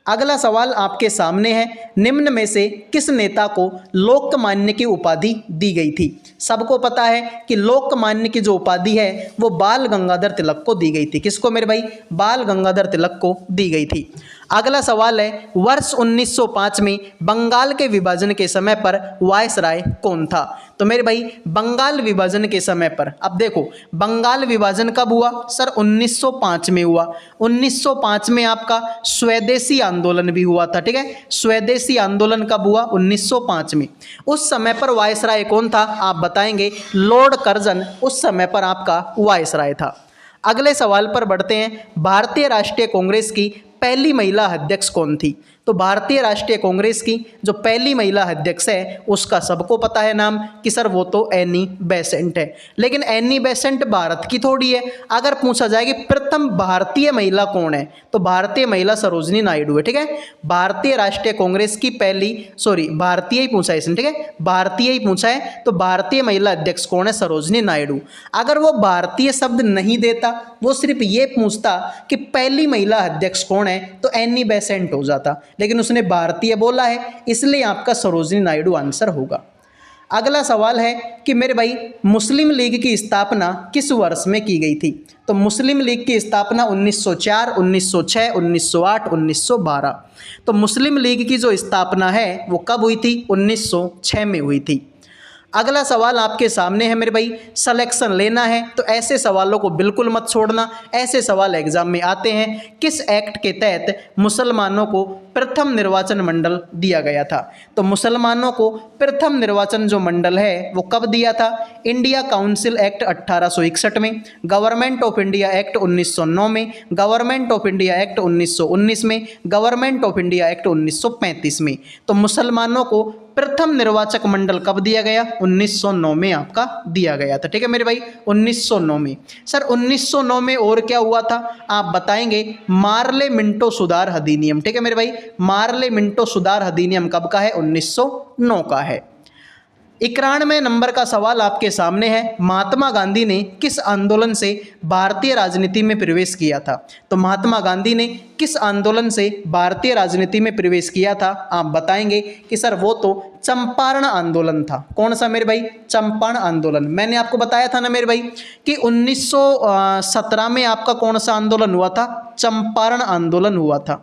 अगला सवाल आपके सामने है, निम्न में से किस नेता को लोकमान्य की उपाधि दी गई थी? सबको पता है कि लोकमान्य की जो उपाधि है वो बाल गंगाधर तिलक को दी गई थी। किसको मेरे भाई? बाल गंगाधर तिलक को दी गई थी। अगला सवाल है, वर्ष 1905 में बंगाल के विभाजन के समय पर वायसराय कौन था? तो मेरे भाई बंगाल विभाजन के समय पर, अब देखो बंगाल विभाजन कब हुआ? सर 1905 में हुआ। 1905 में आपका स्वदेशी आंदोलन भी हुआ था, ठीक है। स्वदेशी आंदोलन कब हुआ? 1905 में। उस समय पर वायसराय कौन था? आप बताएंगे लॉर्ड कर्जन उस समय पर आपका वायसराय था। अगले सवाल पर बढ़ते हैं, भारतीय राष्ट्रीय कांग्रेस की पहली महिला अध्यक्ष कौन थी? तो भारतीय राष्ट्रीय कांग्रेस की जो पहली महिला अध्यक्ष है उसका सबको पता है नाम कि सर वो तो एनी बेसेंट है। लेकिन एनी बेसेंट भारत की थोड़ी है। अगर पूछा जाए कि प्रथम भारतीय महिला कौन है तो भारतीय महिला सरोजनी नायडू है, ठीक है। भारतीय राष्ट्रीय कांग्रेस की पहली, सॉरी भारतीय ही पूछा है इसने, ठीक है, भारतीय ही पूछा है। तो भारतीय महिला अध्यक्ष कौन है? सरोजनी नायडू। अगर वो भारतीय शब्द नहीं देता, वो सिर्फ ये पूछता कि पहली महिला अध्यक्ष कौन है तो एनी बेसेंट हो जाता, लेकिन उसने भारतीय बोला है इसलिए आपका सरोजनी नायडू आंसर होगा। अगला सवाल है कि मेरे भाई मुस्लिम लीग की स्थापना किस वर्ष में की गई थी? तो मुस्लिम लीग की स्थापना 1904, 1906, 1908, 1912। तो मुस्लिम लीग की जो स्थापना है वो कब हुई थी? 1906 में हुई थी। अगला सवाल आपके सामने है मेरे भाई, सिलेक्शन लेना है तो ऐसे सवालों को बिल्कुल मत छोड़ना, ऐसे सवाल एग्जाम में आते हैं। किस एक्ट के तहत मुसलमानों को प्रथम निर्वाचन मंडल दिया गया था? तो मुसलमानों को प्रथम निर्वाचन जो मंडल है वो कब दिया था? इंडिया काउंसिल एक्ट 1861 में, गवर्नमेंट ऑफ इंडिया एक्ट 1909 में, गवर्नमेंट ऑफ इंडिया एक्ट 1919 में, गवर्नमेंट ऑफ इंडिया एक्ट 1935 में। तो मुसलमानों को प्रथम निर्वाचक मंडल कब दिया गया? 1909 में आपका दिया गया था, ठीक है मेरे भाई, 1909 में। सर 1909 में और क्या हुआ था आप बताएंगे? मार्ले मिंटो सुधार अधिनियम, ठीक है मेरे भाई। मार्ले मिंटो सुधार अधिनियम कब का है? 1909 का है। 91 नंबर का सवाल आपके सामने है, महात्मा गांधी ने किस आंदोलन से भारतीय राजनीति में प्रवेश किया था? तो महात्मा गांधी ने किस आंदोलन से भारतीय राजनीति में प्रवेश किया था? आप बताएंगे कि सर वो तो चंपारण आंदोलन था। कौन सा मेरे भाई? चंपारण आंदोलन। मैंने आपको बताया था ना मेरे भाई कि 1917 में आपका कौन सा आंदोलन हुआ था? चंपारण आंदोलन हुआ था।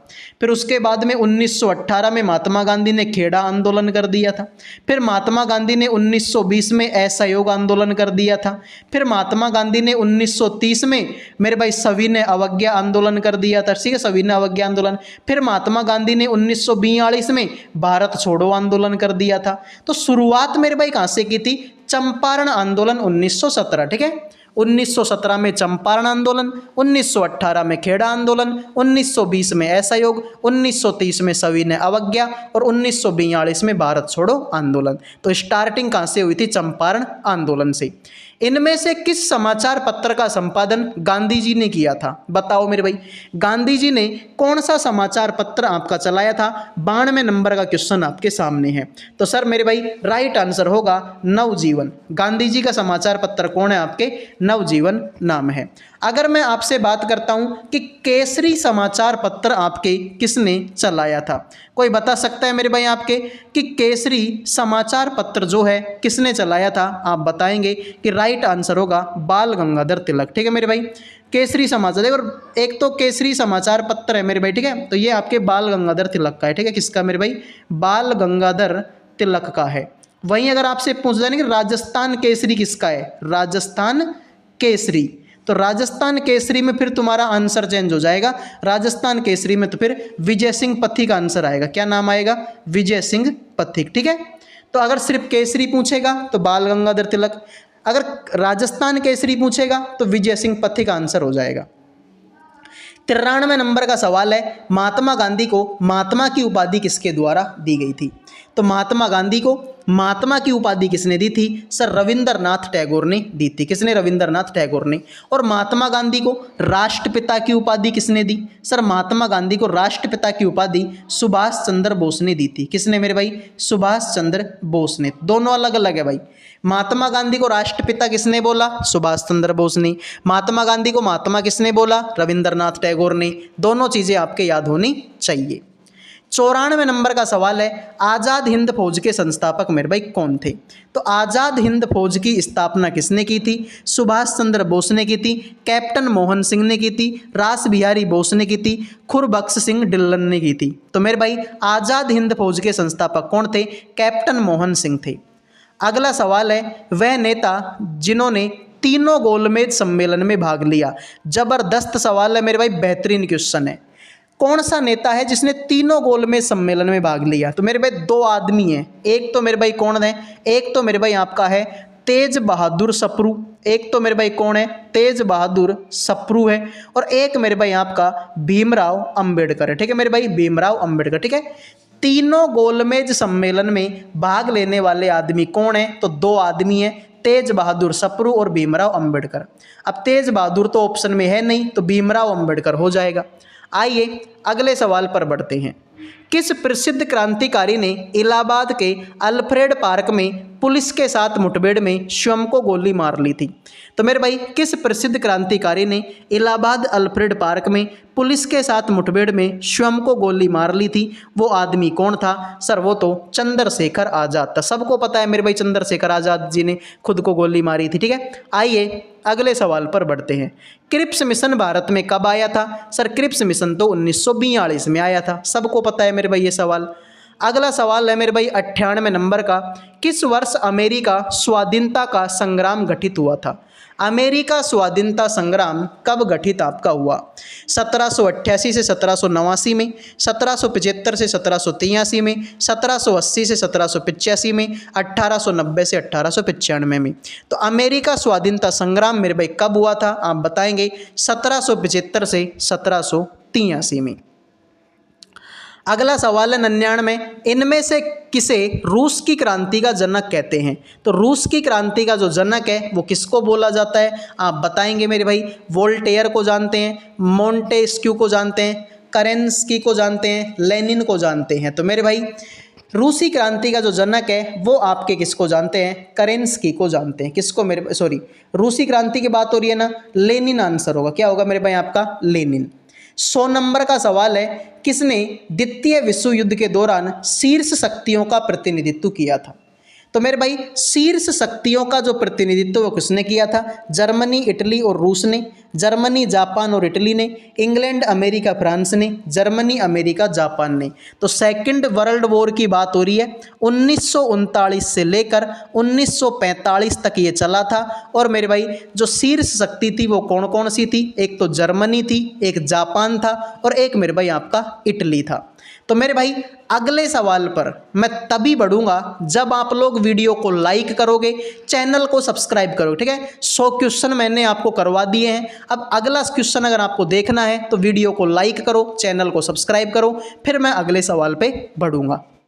फिर उसके बाद में 1918 में महात्मा गांधी ने खेड़ा आंदोलन कर दिया था। फिर महात्मा गांधी ने 1920 में असहयोग आंदोलन कर दिया था। फिर महात्मा गांधी ने 1930 में मेरे भाई सविनय अवज्ञा आंदोलन कर दिया था, ठीक है, सविनय अवज्ञा आंदोलन। फिर महात्मा गांधी ने 1942 में भारत छोड़ो आंदोलन कर दिया था। तो शुरुआत मेरे भाई कहाँ से की थी? चंपारण आंदोलन 1917, ठीक है। 1917 में चंपारण आंदोलन, 1918 में खेड़ा आंदोलन, 1920 में असहयोग, 1930 में सविनय अवज्ञा और 1942 में भारत छोड़ो आंदोलन। तो स्टार्टिंग कहाँ से हुई थी? चंपारण आंदोलन से। इनमें से किस समाचार पत्र का संपादन गांधी जी ने किया था? बताओ मेरे भाई, गांधी जी ने कौन सा समाचार पत्र आपका चलाया था? 92वें नंबर का क्वेश्चन आपके सामने है। तो सर मेरे भाई राइट आंसर होगा नवजीवन। गांधी जी का समाचार पत्र कौन है आपके? नवजीवन नाम है। अगर मैं आपसे बात करता हूं कि केसरी समाचार पत्र आपके किसने चलाया था, कोई बता सकता है मेरे भाई आपके कि केसरी समाचार पत्र जो है किसने चलाया था? आप बताएंगे कि राइट आंसर होगा बाल गंगाधर तिलक। ठीक है मेरे भाई, केसरी समाचार, देखो एक तो केसरी समाचार पत्र है मेरे भाई, ठीक है, तो ये आपके बाल गंगाधर तिलक का है। ठीक है, किसका मेरे भाई? बाल गंगाधर तिलक का है। वहीं अगर आपसे पूछ जाए कि राजस्थान केसरी किसका है? राजस्थान केसरी, तो राजस्थान केसरी में फिर तुम्हारा आंसर चेंज हो जाएगा। राजस्थान केसरी में तो फिर विजय सिंह पथिक आंसर आएगा। क्या नाम आएगा? विजय सिंह पथिक। ठीक है, तो अगर सिर्फ केसरी पूछेगा तो बाल गंगाधर तिलक, अगर राजस्थान केसरी पूछेगा तो विजय सिंह पथिक आंसर हो जाएगा। 93 नंबर का सवाल है, महात्मा गांधी को महात्मा की उपाधि किसके द्वारा दी गई थी? तो महात्मा गांधी को महात्मा की उपाधि किसने दी थी? सर रविंद्रनाथ टैगोर ने दी थी। किसने? रविंद्रनाथ टैगोर ने। और महात्मा गांधी को राष्ट्रपिता की उपाधि किसने दी? सर महात्मा गांधी को राष्ट्रपिता की उपाधि सुभाष चंद्र बोस ने दी थी। किसने मेरे भाई? सुभाष चंद्र बोस ने। दोनों अलग अलग है भाई। महात्मा गांधी को राष्ट्रपिता किसने बोला? सुभाष चंद्र बोस ने। महात्मा गांधी को महात्मा किसने बोला? रविंद्रनाथ टैगोर ने। दोनों चीजें आपके याद होनी चाहिए। 94 नंबर का सवाल है, आज़ाद हिंद फौज के संस्थापक मेरे भाई कौन थे? तो आज़ाद हिंद फौज की स्थापना किसने की थी? सुभाष चंद्र बोस ने की थी, कैप्टन मोहन सिंह ने की थी, रास बिहारी बोस ने की थी, खुरबख्श सिंह डिल्लन ने की थी। तो मेरे भाई आज़ाद हिंद फौज के संस्थापक कौन थे? कैप्टन मोहन सिंह थे। अगला सवाल है, वह नेता जिन्होंने तीनों गोलमेज सम्मेलन में भाग लिया। जबरदस्त सवाल है मेरे भाई, बेहतरीन क्वेश्चन है। कौन सा नेता है जिसने तीनों गोलमेज सम्मेलन में भाग लिया? तो मेरे भाई दो आदमी हैं। एक तो मेरे भाई कौन है? एक तो मेरे भाई आपका है तेज बहादुर सप्रू। एक तो मेरे भाई कौन है? तेज बहादुर सप्रू है। और एक मेरे भाई आपका भीमराव अंबेडकर है। ठीक है मेरे भाई, भीमराव अंबेडकर। ठीक है, तीनों गोलमेज सम्मेलन में भाग लेने वाले आदमी कौन है? तो दो आदमी हैं, तेज बहादुर सप्रू और भीमराव अंबेडकर। अब तेज बहादुर तो ऑप्शन में है नहीं, तो भीमराव अंबेडकर हो जाएगा। आइए अगले सवाल पर बढ़ते हैं। किस प्रसिद्ध क्रांतिकारी ने इलाहाबाद के अल्फ्रेड पार्क में पुलिस के साथ मुठभेड़ में स्वयं को गोली मार ली थी? तो मेरे भाई किस प्रसिद्ध क्रांतिकारी ने इलाहाबाद अल्फ्रेड पार्क में पुलिस के साथ मुठभेड़ में स्वयं को गोली मार ली थी? वो आदमी कौन था? सर वो तो चंद्रशेखर आजाद था। सबको पता है मेरे भाई चंद्रशेखर आजाद जी ने खुद को गोली मारी थी। ठीक है, आइए अगले सवाल पर बढ़ते हैं। क्रिप्स मिशन भारत में कब आया था? सर क्रिप्स मिशन तो 1942 में आया था। सबको पता है मेरे भाई ये सवाल। अगला सवाल है मेरे भाई 98 नंबर का, किस वर्ष अमेरिका स्वाधीनता का संग्राम गठित हुआ था? अमेरिका स्वाधीनता संग्राम कब गठित आपका हुआ? 1788 से 1789 में, 1775 से 1783 में, 1780 से 1785 में, 1890 से 1895 में। तो अमेरिका स्वाधीनता संग्राम मेरे भाई कब हुआ था? आप बताएंगे 1775 से 1783 में। अगला सवाल है 99, इनमें से किसे रूस की क्रांति का जनक कहते हैं? तो रूस की क्रांति का जो जनक है वो किसको बोला जाता है? आप बताएंगे मेरे भाई। वोल्टेयर को जानते हैं, मोंटेस्क्यू को जानते हैं, करेंस्की को जानते हैं, लेनिन को जानते हैं। तो मेरे भाई रूसी क्रांति का जो जनक है वो आपके किसको जानते हैं? करेंस्की को जानते हैं। किसको मेरे, सॉरी, रूसी क्रांति की बात हो रही है ना, लेनिन आंसर होगा। क्या होगा मेरे भाई आपका? लेनिन। 100 नंबर का सवाल है, किसने द्वितीय विश्व युद्ध के दौरान शीर्ष शक्तियों का प्रतिनिधित्व किया था? तो मेरे भाई शीर्ष शक्तियों का जो प्रतिनिधित्व वो किसने किया था? जर्मनी, इटली और रूस ने, जर्मनी, जापान और इटली ने, इंग्लैंड, अमेरिका, फ्रांस ने, जर्मनी, अमेरिका, जापान ने। तो सेकंड वर्ल्ड वॉर की बात हो रही है। 1939 से लेकर 1945 तक ये चला था। और मेरे भाई जो शीर्ष शक्ति थी वो कौन कौन सी थी? एक तो जर्मनी थी, एक जापान था और एक मेरे भाई आपका इटली था। तो मेरे भाई अगले सवाल पर मैं तभी बढ़ूंगा जब आप लोग वीडियो को लाइक करोगे, चैनल को सब्सक्राइब करोगे। ठीक है, 100 क्वेश्चन मैंने आपको करवा दिए हैं। अब अगला क्वेश्चन अगर आपको देखना है तो वीडियो को लाइक करो, चैनल को सब्सक्राइब करो, फिर मैं अगले सवाल पे बढ़ूंगा।